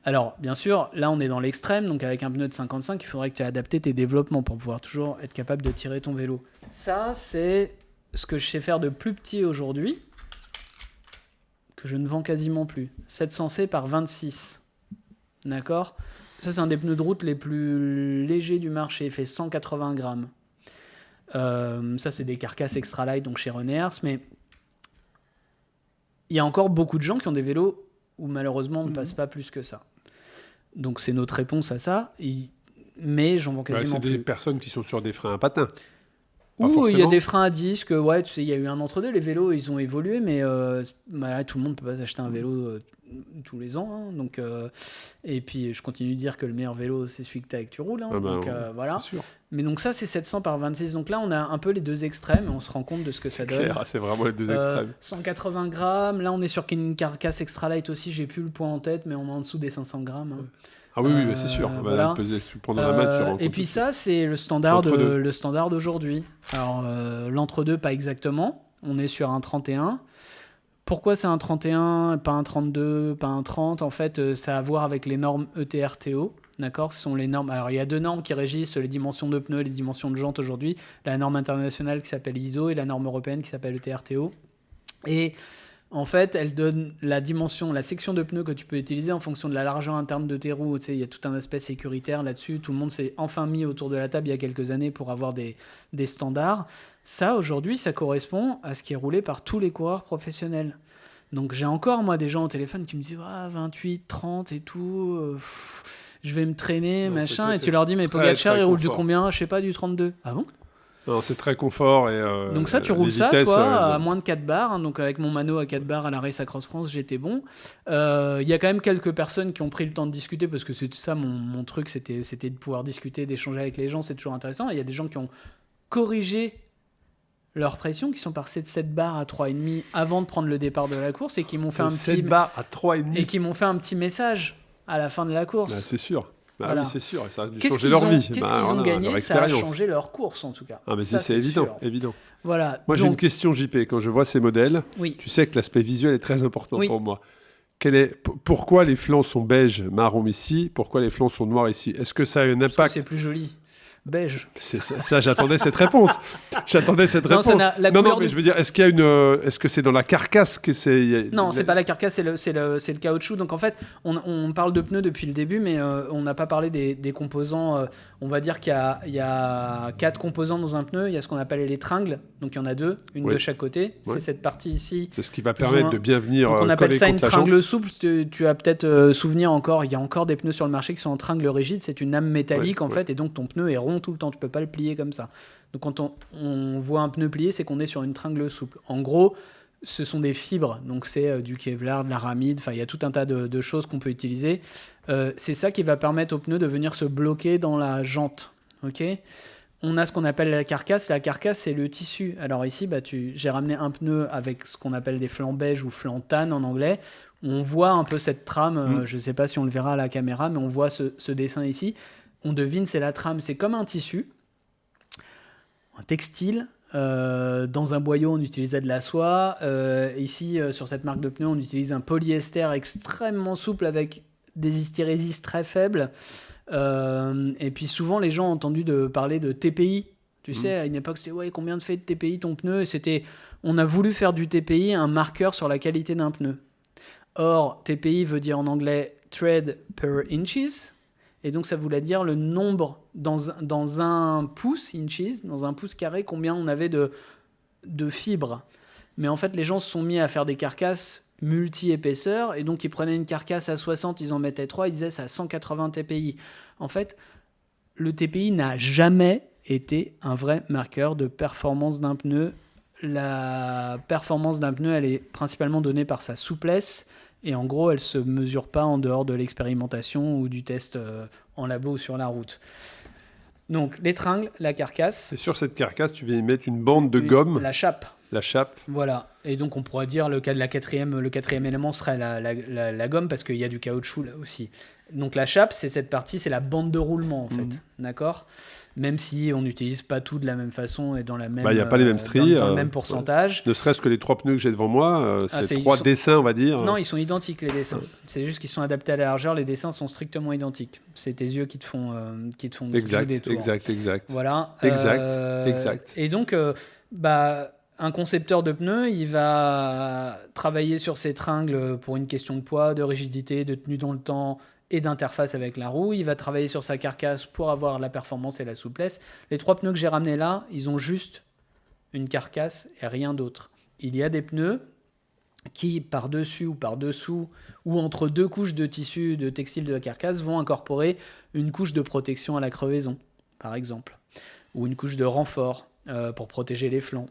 Alors, bien sûr, là on est dans l'extrême, donc avec un pneu de 55, il faudrait que tu aies adapté tes développements pour pouvoir toujours être capable de tirer ton vélo. Ça, c'est ce que je sais faire de plus petit aujourd'hui, que je ne vends quasiment plus. 700C par 26. D'accord ? Ça, c'est un des pneus de route les plus légers du marché. Il fait 180 grammes. Ça, c'est des carcasses extra light, donc chez René Hers. Mais il y a encore beaucoup de gens qui ont des vélos où malheureusement on ne passe pas plus que ça. Donc c'est notre réponse à ça. Mais j'en vends quasiment plus. C'est des personnes qui sont sur des freins à patins. Ou il y a des freins à disque, ouais, tu sais, il y a eu un entre-deux, les vélos, ils ont évolué, mais là, tout le monde ne peut pas s'acheter un vélo tous les ans. Hein, donc, et puis, je continue de dire que le meilleur vélo, c'est celui que tu as et que tu roules. Hein, donc, voilà. C'est sûr. Mais donc ça, c'est 700 par 26. Donc là, on a un peu les deux extrêmes, et on se rend compte de ce que ça donne. Clair, c'est vraiment les deux extrêmes. 180 grammes, là, on est sur une carcasse extra light aussi, j'ai plus le poids en tête, mais on est en dessous des 500 grammes. Hein. Ah oui, c'est sûr. Voilà. Tu prendras la main, et puis ça, c'est le standard d'aujourd'hui. Alors, l'entre-deux, pas exactement. On est sur un 31. Pourquoi c'est un 31, pas un 32, pas un 30 ? En fait, ça a à voir avec les normes ETRTO. D'accord ? Ce sont les normes. Alors, il y a deux normes qui régissent les dimensions de pneus et les dimensions de jantes aujourd'hui. La norme internationale qui s'appelle ISO et la norme européenne qui s'appelle ETRTO. Et en fait, elle donne la dimension, la section de pneus que tu peux utiliser en fonction de la largeur interne de tes roues. Tu sais, il y a tout un aspect sécuritaire là-dessus. Tout le monde s'est enfin mis autour de la table il y a quelques années pour avoir des standards. Ça, aujourd'hui, ça correspond à ce qui est roulé par tous les coureurs professionnels. Donc, j'ai encore, moi, des gens au téléphone qui me disent 28, 30 et tout. Je vais me traîner, machin. Et tu leur dis, mais Pogacar, il roule de combien ? Je sais pas, du 32. Ah bon ? Non, c'est très confort. Donc ça, tu roules ça, toi, à moins de 4 bars. Hein, donc avec mon Mano à 4 bars à la Race Across France, j'étais bon. Il y a quand même quelques personnes qui ont pris le temps de discuter, parce que c'est ça, mon truc, c'était de pouvoir discuter, d'échanger avec les gens, c'est toujours intéressant. Il y a des gens qui ont corrigé leur pression, qui sont passés de 7 bars à 3,5 avant de prendre le départ de la course, et qui m'ont fait 7 bars à 3,5 et qui m'ont fait un petit message à la fin de la course. C'est sûr. Voilà. Oui, c'est sûr, et ça a dû changer leur vie. Qu'est-ce qu'ils ont gagné ? Ça a changé leur course, en tout cas. Ah, mais ça, c'est évident. Voilà. Moi, j'ai une question, JP. Quand je vois ces modèles, tu sais que l'aspect visuel est très important pour moi. Pourquoi les flancs sont beige, marron ici ? Pourquoi les flancs sont noirs ici ? Est-ce que ça a un impact ? Parce que c'est plus joli. Beige. Ça, j'attendais cette réponse. Non, mais je veux dire, est-ce que c'est dans la carcasse que c'est... Non, c'est pas la carcasse, c'est le caoutchouc. Donc en fait, on parle de pneus depuis le début, mais on n'a pas parlé des composants. On va dire qu'il y a 4 composants dans un pneu. Il y a ce qu'on appelle les tringles. Donc il y en a 2, une de chaque côté. C'est cette partie ici. C'est ce qui va permettre de bien venir. Donc, on appelle ça une tringle souple. Tu as peut-être souvenir encore, il y a encore des pneus sur le marché qui sont en tringle rigide. C'est une lame métallique en fait, et donc ton pneu est rond tout le temps, tu peux pas le plier comme ça. Donc quand on voit un pneu plié, c'est qu'on est sur une tringle souple. En gros, ce sont des fibres, donc c'est du Kevlar, de l'aramide, enfin il y a tout un tas de choses qu'on peut utiliser. C'est ça qui va permettre au pneu de venir se bloquer dans la jante. Ok ? On a ce qu'on appelle la carcasse. La carcasse, c'est le tissu. Alors ici, j'ai ramené un pneu avec ce qu'on appelle des flancs beige ou flancs tan en anglais. On voit un peu cette trame, je ne sais pas si on le verra à la caméra, mais on voit ce dessin ici. On devine, c'est la trame. C'est comme un tissu, un textile. Dans un boyau, on utilisait de la soie. Ici, sur cette marque de pneus, on utilise un polyester extrêmement souple avec des hystérésis très faibles. Et puis souvent, les gens ont entendu parler de TPI. Tu sais, à une époque, c'était combien de fait de TPI ton pneu ? Et on a voulu faire du TPI un marqueur sur la qualité d'un pneu. Or, TPI veut dire en anglais tread per inches. Et donc, ça voulait dire le nombre dans un pouce, inches, dans un pouce carré, combien on avait de fibres. Mais en fait, les gens se sont mis à faire des carcasses multi-épaisseurs, et donc ils prenaient une carcasse à 60, ils en mettaient 3, ils disaient ça à 180 TPI. En fait, le TPI n'a jamais été un vrai marqueur de performance d'un pneu. La performance d'un pneu, elle est principalement donnée par sa souplesse, et en gros, elle ne se mesure pas en dehors de l'expérimentation ou du test en labo ou sur la route. Donc, les tringles, la carcasse. Et sur cette carcasse, tu viens y mettre une bande de gomme. La chape. La chape. Voilà. Et donc, on pourrait dire le quatrième élément serait la gomme, parce qu'il y a du caoutchouc là aussi. Donc, la chape, c'est cette partie, c'est la bande de roulement, en fait. D'accord ? Même si on n'utilise pas tout de la même façon et dans la même. Il n'y a pas les mêmes stries. Dans le même pourcentage. Ne serait-ce que les 3 pneus que j'ai devant moi, c'est 3 dessins, on va dire. Non, ils sont identiques, les dessins. C'est juste qu'ils sont adaptés à la largeur. Les dessins sont strictement identiques. C'est tes yeux qui te font exact, des tours. Exact. Voilà. Exact. Et donc, un concepteur de pneus, il va travailler sur ses tringles pour une question de poids, de rigidité, de tenue dans le temps et d'interface avec la roue. Il va travailler sur sa carcasse pour avoir la performance et la souplesse. Les 3 pneus que j'ai ramenés là, ils ont juste une carcasse et rien d'autre. Il y a des pneus qui, par-dessus ou par-dessous, ou entre 2 couches de tissu de textile de la carcasse, vont incorporer une couche de protection à la crevaison, par exemple, ou une couche de renfort pour protéger les flancs.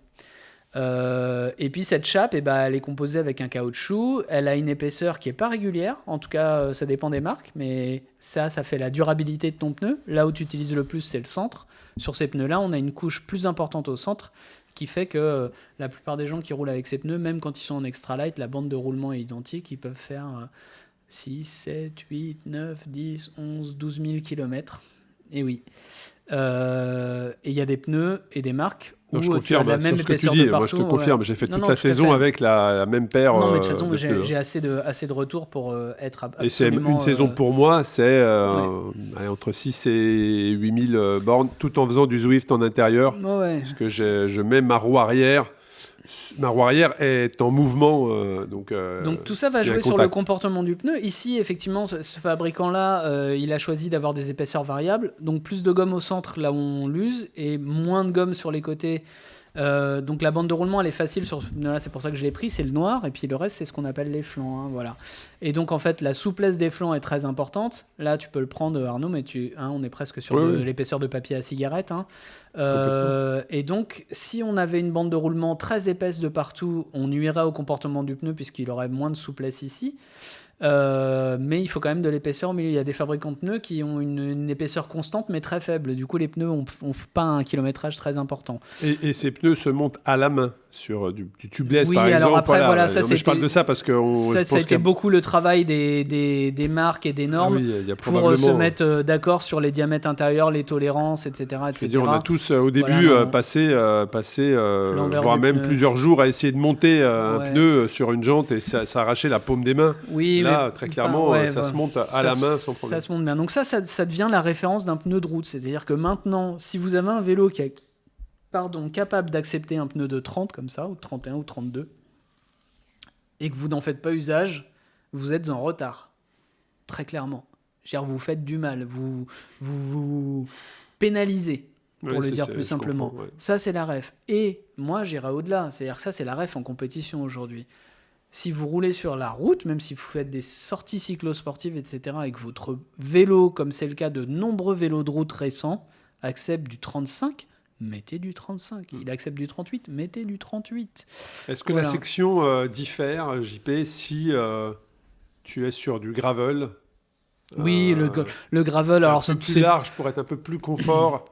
Et puis cette chape, elle est composée avec un caoutchouc, elle a une épaisseur qui n'est pas régulière, en tout cas ça dépend des marques, mais ça fait la durabilité de ton pneu. Là où tu utilises le plus, c'est le centre. Sur ces pneus-là, on a une couche plus importante au centre, qui fait que la plupart des gens qui roulent avec ces pneus, même quand ils sont en extra light, la bande de roulement est identique, ils peuvent faire 6, 7, 8, 9, 10, 11, 12 000 km. Et oui. Et il y a des pneus et des marques où je confirme, tu as la même épaisseur de partout. Moi, je te confirme, j'ai fait toute la saison avec la même paire. Non, mais de toute façon, j'ai assez de retours pour être absolument... Et c'est une saison pour moi, c'est entre 6 et 8 000 bornes, tout en faisant du Zwift en intérieur. Ouais. Parce que je mets ma roue arrière. Ma roue arrière est en mouvement. Donc tout ça va jouer sur le comportement du pneu. Ici, effectivement, ce fabricant-là, il a choisi d'avoir des épaisseurs variables. Donc plus de gomme au centre, là où on l'use, et moins de gomme sur les côtés. Donc la bande de roulement, elle est facile sur ce pneu-là, c'est pour ça que je l'ai pris, c'est le noir. Et puis le reste, c'est ce qu'on appelle les flancs. Voilà. Et donc, en fait, la souplesse des flancs est très importante. Là, tu peux le prendre, Arnaud, mais on est presque sur l'épaisseur de papier à cigarette. Et donc, si on avait une bande de roulement très épaisse de partout, on nuirait au comportement du pneu puisqu'il aurait moins de souplesse ici. Mais il faut quand même de l'épaisseur au milieu. Il y a des fabricants de pneus qui ont une épaisseur constante mais très faible. Du coup, les pneus n'ont pas un kilométrage très important. Et ces pneus se montent à la main sur du tubeless, oui, par alors exemple. Après, voilà, ça, je parle de ça parce que ça a été beaucoup le travail des marques et des normes pour se mettre d'accord sur les diamètres intérieurs, les tolérances, etc. On a tous au début passé voire même plusieurs jours à essayer de monter un pneu sur une jante et ça arrachait la paume des mains. Oui, là, très clairement, ça se monte à la main sans problème. Ça se monte bien. Donc ça devient la référence d'un pneu de route. C'est-à-dire que maintenant, si vous avez un vélo qui est capable d'accepter un pneu de 30 comme ça, ou de 31 ou 32, et que vous n'en faites pas usage, vous êtes en retard. Très clairement. Vous faites du mal. Vous pénalisez, pour le dire plus simplement. Ça, c'est la ref. Et moi, j'irai au-delà. C'est-à-dire que ça, c'est la ref en compétition aujourd'hui. Si vous roulez sur la route, même si vous faites des sorties cyclosportives, etc., et que votre vélo, comme c'est le cas de nombreux vélos de route récents, accepte du 35, mettez du 35. Il accepte du 38, mettez du 38. Est-ce que la section diffère, JP, si tu es sur du gravel? Oui, le gravel, alors c'est plus large pour être un peu plus confort.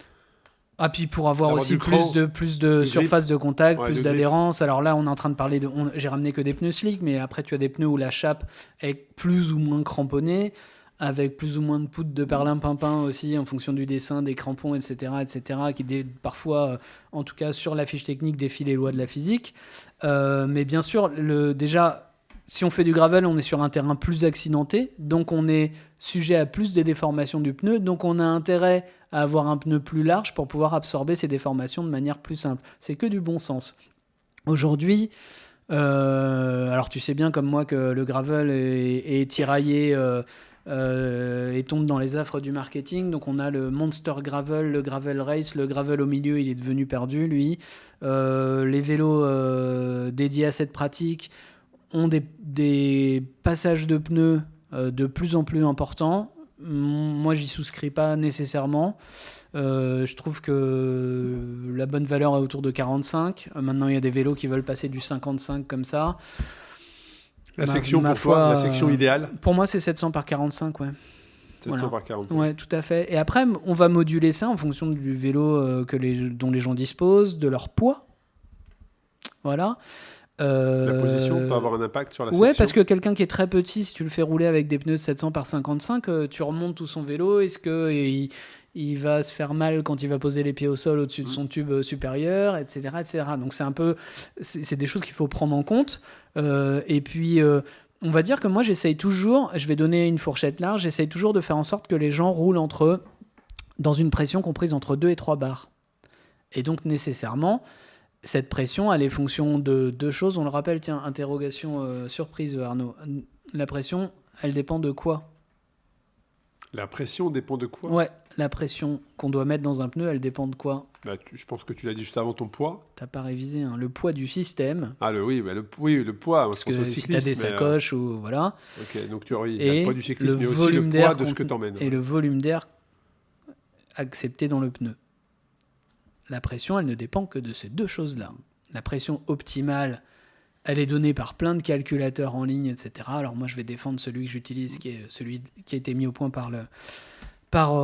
Ah, puis pour avoir aussi plus de surface de contact, plus d'adhérence. Alors là, on est en train de parler j'ai ramené que des pneus slick, mais après, tu as des pneus où la chape est plus ou moins cramponnée, avec plus ou moins de poudre de perlimpinpin aussi, en fonction du dessin, des crampons, etc., qui parfois, en tout cas sur la fiche technique, défient les lois de la physique. Mais bien sûr, déjà... Si on fait du gravel, on est sur un terrain plus accidenté, donc on est sujet à plus de déformations du pneu, donc on a intérêt à avoir un pneu plus large pour pouvoir absorber ces déformations de manière plus simple. C'est que du bon sens. Aujourd'hui, alors tu sais bien comme moi que le gravel est tiraillé et tombe dans les affres du marketing, donc on a le Monster Gravel, le Gravel Race, le gravel au milieu, il est devenu perdu, lui. Les vélos dédiés à cette pratique ont des passages de pneus de plus en plus importants. Moi, j'y souscris pas nécessairement. Je trouve que la bonne valeur est autour de 45. Maintenant, il y a des vélos qui veulent passer du 55 comme ça. La section pour toi, la section idéale? Pour moi, c'est 700 par 45, ouais. 700 par 45. Ouais, tout à fait. Et après, on va moduler ça en fonction du vélo dont les gens disposent, de leur poids. Voilà. La position peut avoir un impact sur la section. Ouais, parce que quelqu'un qui est très petit, si tu le fais rouler avec des pneus de 700 par 55, tu remontes tout son vélo. Est-ce qu'il va se faire mal quand il va poser les pieds au sol au-dessus de son tube supérieur, etc., etc. Donc c'est des choses qu'il faut prendre en compte. Et puis on va dire que moi j'essaye toujours, je vais donner une fourchette large, j'essaye toujours de faire en sorte que les gens roulent entre eux dans une pression comprise entre 2 et 3 bars. Et donc nécessairement, cette pression, elle est fonction de deux choses. On le rappelle, tiens, interrogation surprise, Arnaud. La pression, elle dépend de quoi? La pression dépend de quoi? Ouais, la pression qu'on doit mettre dans un pneu, elle dépend de quoi? Je pense que tu l'as dit juste avant, ton poids. T'as pas révisé, hein. Le poids du système. Ah, le poids. Parce que si t'as des sacoches ou voilà. Ok, donc il y a le poids du cyclisme, mais aussi le volume poids d'air de ce que t'emmènes. Et le volume d'air accepté dans le pneu. La pression, elle ne dépend que de ces deux choses-là. La pression optimale, elle est donnée par plein de calculateurs en ligne, etc. Alors moi, je vais défendre celui que j'utilise, qui est celui qui a été mis au point par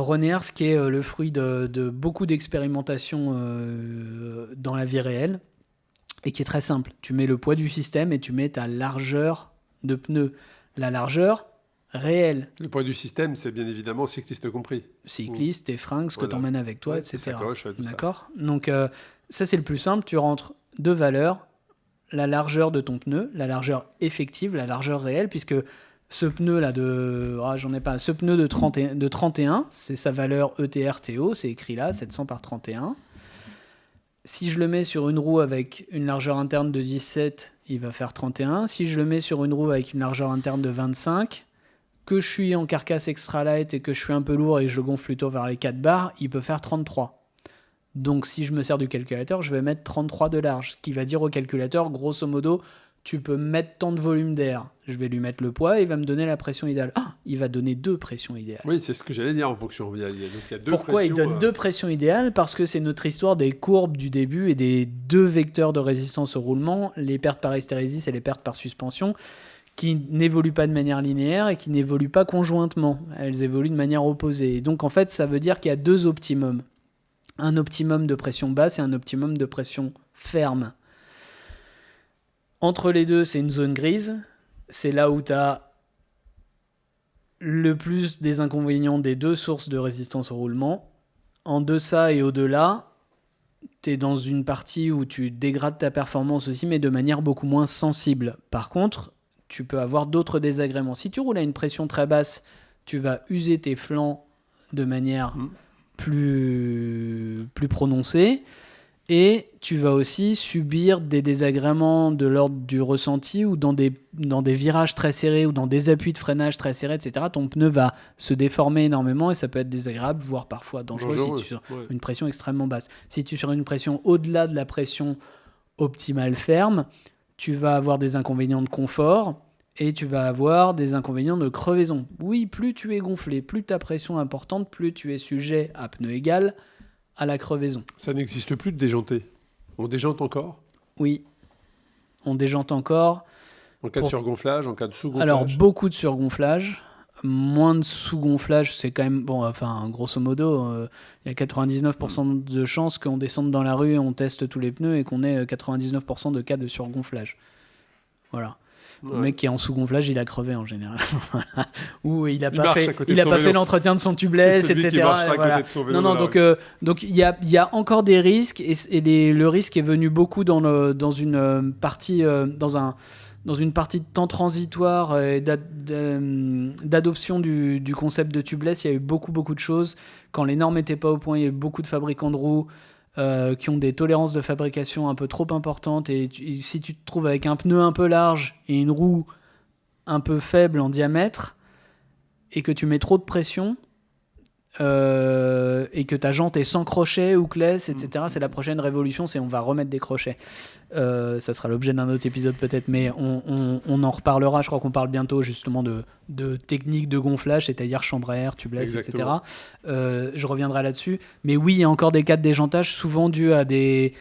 René Hers, qui est le fruit de beaucoup d'expérimentations dans la vie réelle, et qui est très simple. Tu mets le poids du système et tu mets ta largeur de pneu. La largeur réelle. Le poids du système, c'est bien évidemment cycliste compris. Cycliste, tes fringues, ce que tu emmènes avec toi, etc. Sacoche, d'accord. Donc ça, c'est le plus simple. Tu rentres deux valeurs. La largeur de ton pneu, la largeur effective, la largeur réelle, puisque ce pneu-là ce pneu de 31, c'est sa valeur ETRTO, c'est écrit là, 700 par 31. Si je le mets sur une roue avec une largeur interne de 17, il va faire 31. Si je le mets sur une roue avec une largeur interne de 25, que je suis en carcasse extra light et que je suis un peu lourd et que je gonfle plutôt vers les 4 barres, il peut faire 33. Donc si je me sers du calculateur, je vais mettre 33 de large, ce qui va dire au calculateur, grosso modo, tu peux mettre tant de volume d'air. Je vais lui mettre le poids et il va me donner la pression idéale. Il va donner 2 pressions idéales. Oui, c'est ce que j'allais dire en fonction. Il y a 2 Pourquoi pressions, il donne 2 pressions idéales? Parce que c'est notre histoire des courbes du début et des 2 vecteurs de résistance au roulement, les pertes par hystérésis et les pertes par suspension, qui n'évoluent pas de manière linéaire et qui n'évoluent pas conjointement. Elles évoluent de manière opposée. Et donc en fait, ça veut dire qu'il y a 2 optimums. Un optimum de pression basse et un optimum de pression ferme. Entre les deux, c'est une zone grise. C'est là où tu as le plus des inconvénients des 2 sources de résistance au roulement. En deçà et au-delà, tu es dans une partie où tu dégrades ta performance aussi, mais de manière beaucoup moins sensible. Par contre, tu peux avoir d'autres désagréments. Si tu roules à une pression très basse, tu vas user tes flancs de manière plus prononcée, et tu vas aussi subir des désagréments de l'ordre du ressenti, ou dans des virages très serrés ou dans des appuis de freinage très serrés, etc. Ton pneu va se déformer énormément et ça peut être désagréable, voire parfois dangereux si tu es sur une pression extrêmement basse. Si tu es sur une pression au-delà de la pression optimale ferme, tu vas avoir des inconvénients de confort et tu vas avoir des inconvénients de crevaison. Oui, plus tu es gonflé, plus ta pression est importante, plus tu es sujet à pneu égal à la crevaison. Ça n'existe plus de déjanter. On déjante encore? Oui, on déjante encore. En cas de surgonflage, en cas de sous-gonflage? Alors, beaucoup de surgonflage. Moins de sous-gonflage, c'est quand même... Bon, enfin, grosso modo, il y a 99% de chances qu'on descende dans la rue, on teste tous les pneus et qu'on ait 99% de cas de surgonflage. Voilà. Le mec qui est en sous-gonflage, il a crevé en général. Ou il n'a pas fait l'entretien de son tubeless, etc. Voilà. Non, donc il y a encore des risques et le risque est venu beaucoup dans une partie de temps transitoire et d'adoption du concept de tubeless. Il y a eu beaucoup de choses. Quand les normes n'étaient pas au point, il y a eu beaucoup de fabricants de roues qui ont des tolérances de fabrication un peu trop importantes, et si tu te trouves avec un pneu un peu large et une roue un peu faible en diamètre et que tu mets trop de pression et que ta jante est sans crochet ou classe, etc., c'est la prochaine révolution, c'est on va remettre des crochets. Ça sera l'objet d'un autre épisode peut-être, mais on en reparlera. Je crois qu'on parle bientôt justement de techniques de gonflage, c'est-à-dire chambre à air, tubeless, etc. Je reviendrai là-dessus. Mais oui, il y a encore des cas de déjantage, souvent dus à des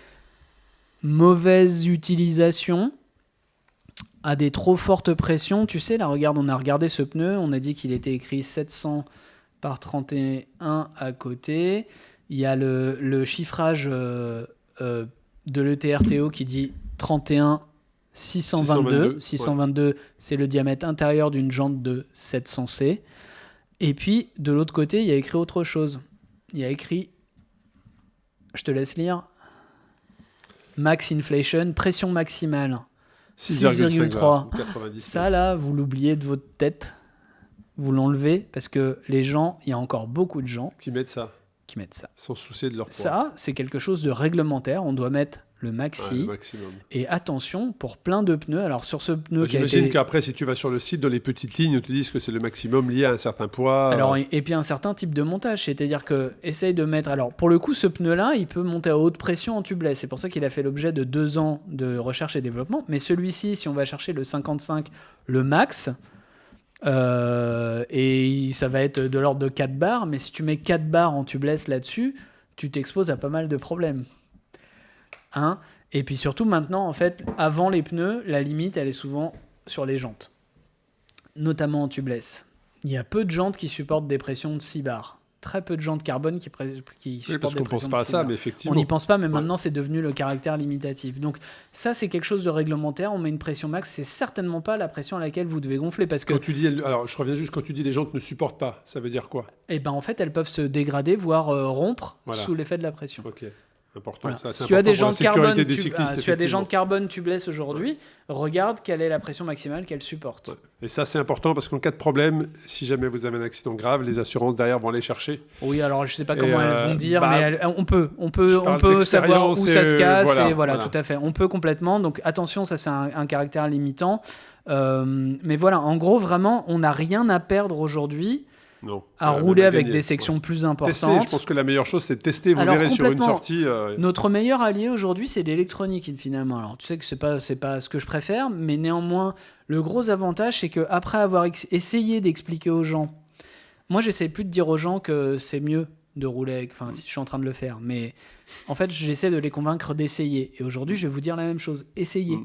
mauvaises utilisations, à des trop fortes pressions. Tu sais, là, regarde, on a regardé ce pneu, on a dit qu'il était écrit 700 par 31 à côté. Il y a le chiffrage de l'ETRTO qui dit 31 622. 622, c'est le diamètre intérieur d'une jante de 700C. Et puis, de l'autre côté, il y a écrit autre chose. Il y a écrit, je te laisse lire, max inflation, pression maximale, 6,3. Ça, là, vous l'oubliez de votre tête. Vous l'enlevez parce que les gens, il y a encore beaucoup de gens qui mettent ça. Sans se soucier de leur poids. Ça, c'est quelque chose de réglementaire. On doit mettre le maxi. Le maximum. Et attention, pour plein de pneus, alors sur ce pneu qui a J'imagine été... qu'après, si tu vas sur le site, dans les petites lignes, ils te disent que c'est le maximum lié à un certain poids. Alors, et puis un certain type de montage, c'est-à-dire que essaye de mettre... Alors, pour le coup, ce pneu-là, il peut monter à haute pression en tubeless. C'est pour ça qu'il a fait l'objet de 2 ans de recherche et développement. Mais celui-ci, si on va chercher le 55, le max... et ça va être de l'ordre de 4 bars, mais si tu mets 4 bars en tubeless là-dessus, tu t'exposes à pas mal de problèmes. Hein ? Et puis surtout maintenant, en fait, avant les pneus, la limite, elle est souvent sur les jantes, notamment en tubeless. Il y a peu de jantes qui supportent des pressions de 6 bars. Très peu de jantes carbone qui supportent parce des qu'on pressions pense pas à de 6 ça, bars. mais effectivement. On n'y pense pas, mais maintenant, c'est devenu le caractère limitatif. Donc ça, c'est quelque chose de réglementaire. On met une pression max. C'est certainement pas la pression à laquelle vous devez gonfler. Parce que... Quand tu dis, alors je reviens juste, quand tu dis les jantes ne supportent pas, ça veut dire quoi ? Eh ben, en fait, elles peuvent se dégrader, voire rompre Voilà. sous l'effet de la pression. Ok, important. Voilà. Ça, c'est Si tu as important des pour la jantes carbone, sécurité des cyclistes, si tu as des jantes effectivement. carbone tubeless aujourd'hui, regarde quelle est la pression maximale qu'elles supportent. Ouais. Et ça, c'est important parce qu'en cas de problème, si jamais vous avez un accident grave, les assurances derrière vont aller chercher. Oui, alors je sais pas comment Et, elles vont dire, bah, mais on peut parle savoir où ça se casse. voilà, Et voilà, voilà. tout à fait. On peut complètement. Donc attention, ça c'est un caractère limitant. Mais voilà, en gros, vraiment, on n'a rien à perdre aujourd'hui Non. à rouler avec des sections plus importantes. Tester, je pense que la meilleure chose, c'est de tester. Vous Alors, verrez sur une complètement. sortie. Notre meilleur allié aujourd'hui, c'est l'électronique, finalement. Alors, tu sais que c'est pas ce que je préfère, mais néanmoins, le gros avantage, c'est qu'après avoir essayé d'expliquer aux gens, moi, j'essaie plus de dire aux gens que c'est mieux de rouler avec, enfin, si je suis en train de le faire, mais en fait, j'essaie de les convaincre d'essayer. Et aujourd'hui, je vais vous dire la même chose. Essayez.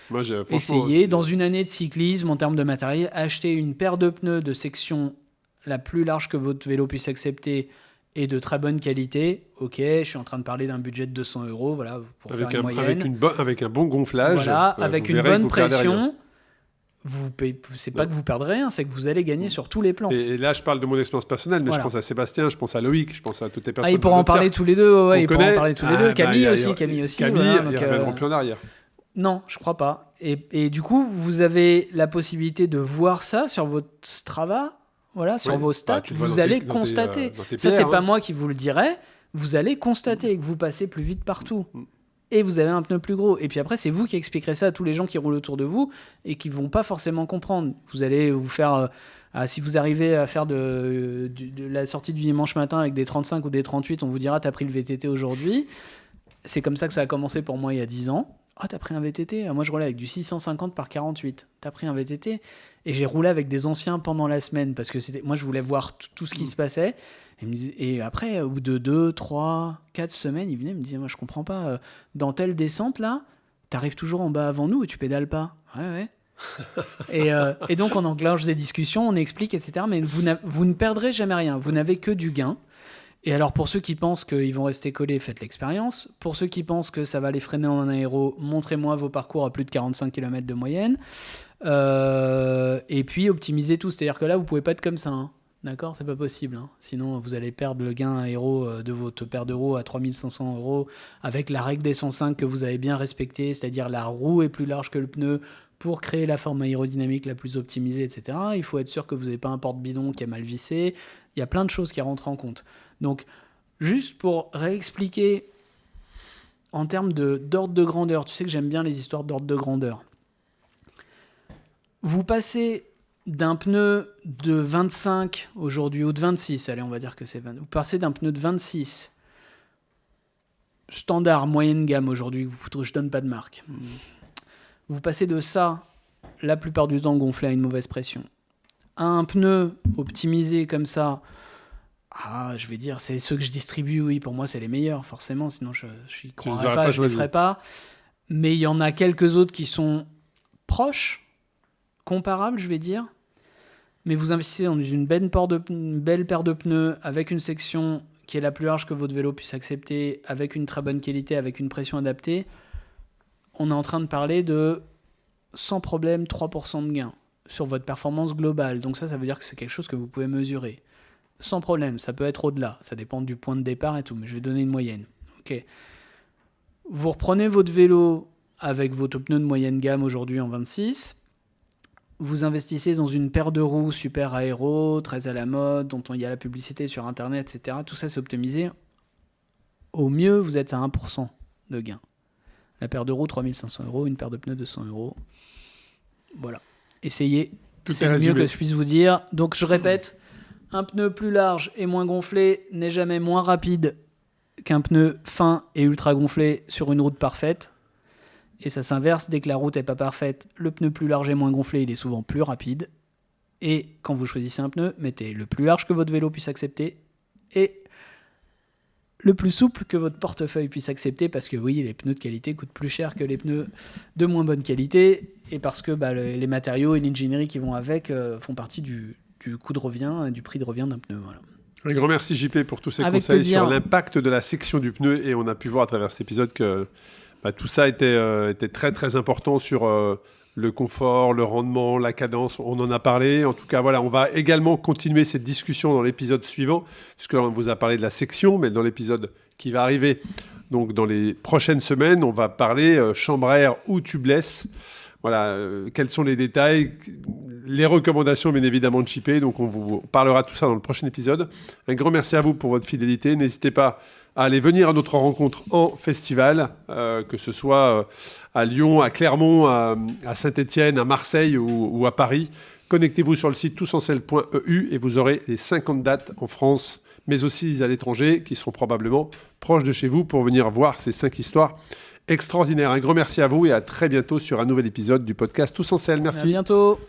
Moi, Essayez, dans une année de cyclisme, en termes de matériel, achetez une paire de pneus de section la plus large que votre vélo puisse accepter et de très bonne qualité. Ok, je suis en train de parler d'un budget de 200 €, voilà, pour faire une moyenne. Avec un bon gonflage. Voilà, avec vous une verrez que bonne vous perdez rien. pression. C'est pas que vous perdrez rien, c'est que vous allez gagner sur tous les plans. Et là, je parle de mon expérience personnelle, mais Voilà. je pense à Sébastien, je pense à Loïc, je pense à toutes les personnes. Ils pourront en parler tous les deux. Ouais, ils pourront en parler tous les deux. Camille aussi. Camille, voilà, il reviendront plus en arrière. Non, je crois pas. Et du coup, vous avez la possibilité de voir ça sur votre Strava, voilà, sur vos stats. tu le vois vous dans allez tes- constater. dans tes Ça, c'est PR, pas hein. moi qui vous le dirai. Vous allez constater que vous passez plus vite partout. Et vous avez un pneu plus gros. Et puis après, c'est vous qui expliquerez ça à tous les gens qui roulent autour de vous et qui vont pas forcément comprendre. Vous allez vous faire... si vous arrivez à faire de la sortie du dimanche matin avec des 35 ou des 38, on vous dira « t'as pris le VTT aujourd'hui ». C'est comme ça que ça a commencé pour moi il y a 10 ans. « Oh, t'as pris un VTT ?» Moi, je roulais avec du 650 par 48. « T'as pris un VTT ?» Et j'ai roulé avec des anciens pendant la semaine parce que moi, je voulais voir tout ce qui se passait. Et après, au bout de 2, 3, 4 semaines, il venait me disait « Moi, je comprends pas. Dans telle descente, là, t'arrives toujours en bas avant nous et tu pédales pas. » Ouais. Et donc, on enclenche des discussions, on explique, etc. Mais vous ne perdrez jamais rien. Vous n'avez que du gain. Et alors, pour ceux qui pensent qu'ils vont rester collés, faites l'expérience. Pour ceux qui pensent que ça va les freiner en aéro, montrez-moi vos parcours à plus de 45 km de moyenne. Et puis, optimisez tout. C'est-à-dire que là, vous pouvez pas être comme ça. Hein. D'accord ? C'est pas possible. Hein. Sinon, vous allez perdre le gain aéro de votre paire de roues à 3 500 € avec la règle des 105 que vous avez bien respectée, c'est-à-dire la roue est plus large que le pneu pour créer la forme aérodynamique la plus optimisée, etc. Il faut être sûr que vous n'avez pas un porte-bidon qui est mal vissé. Il y a plein de choses qui rentrent en compte. Donc, juste pour réexpliquer en termes d'ordre de grandeur, tu sais que j'aime bien les histoires d'ordre de grandeur. Vous passez d'un pneu de 25 aujourd'hui, ou de 26, allez, on va dire que c'est 20. Vous passez d'un pneu de 26, standard, moyenne gamme aujourd'hui, je donne pas de marque. Vous passez de ça, la plupart du temps gonflé à une mauvaise pression, à un pneu optimisé comme ça. Je vais dire, c'est ceux que je distribue, oui, pour moi c'est les meilleurs, forcément, sinon je n'y croirais pas, je ne les ferais pas. Mais il y en a quelques autres qui sont proches, comparables, je vais dire. Mais vous investissez dans une belle paire de pneus avec une section qui est la plus large que votre vélo puisse accepter, avec une très bonne qualité, avec une pression adaptée. On est en train de parler de, sans problème, 3% de gain sur votre performance globale. Donc ça veut dire que c'est quelque chose que vous pouvez mesurer. Sans problème, ça peut être au-delà. Ça dépend du point de départ et tout, mais je vais donner une moyenne. Ok. Vous reprenez votre vélo avec votre pneu de moyenne gamme aujourd'hui en 26. Vous investissez dans une paire de roues super aéro, très à la mode, dont il y a la publicité sur Internet, etc. Tout ça, c'est optimisé. Au mieux, vous êtes à 1% de gain. La paire de roues, 3500 €. Une paire de pneus, 200 €. Voilà. Essayez. C'est le mieux que je puisse vous dire. Donc, je répète, un pneu plus large et moins gonflé n'est jamais moins rapide qu'un pneu fin et ultra gonflé sur une route parfaite. Et ça s'inverse, dès que la route n'est pas parfaite, le pneu plus large et moins gonflé, il est souvent plus rapide. Et quand vous choisissez un pneu, mettez le plus large que votre vélo puisse accepter et le plus souple que votre portefeuille puisse accepter, parce que oui, les pneus de qualité coûtent plus cher que les pneus de moins bonne qualité, et parce que les matériaux et l'ingénierie qui vont avec font partie du coût de revient, du prix de revient d'un pneu. Voilà. Un grand merci JP pour tous ces Avec conseils plaisir. sur l'impact de la section du pneu, et on a pu voir à travers cet épisode que tout ça était très très important sur le confort, le rendement, la cadence, on en a parlé. En tout cas, voilà, on va également continuer cette discussion dans l'épisode suivant, puisque là, on vous a parlé de la section, mais dans l'épisode qui va arriver, donc dans les prochaines semaines, on va parler chambre à air ou tubeless. Voilà, quels sont les détails, les recommandations bien évidemment de JP, donc on vous parlera de tout ça dans le prochain épisode. Un grand merci à vous pour votre fidélité, n'hésitez pas à aller venir à notre rencontre en festival, que ce soit à Lyon, à Clermont, à Saint-Étienne, à Marseille ou à Paris. Connectez-vous sur le site tousenseil.eu et vous aurez les 50 dates en France, mais aussi à l'étranger, qui seront probablement proches de chez vous pour venir voir ces 5 histoires extraordinaires. Un grand merci à vous et à très bientôt sur un nouvel épisode du podcast Tous en Selle. Merci. À bientôt.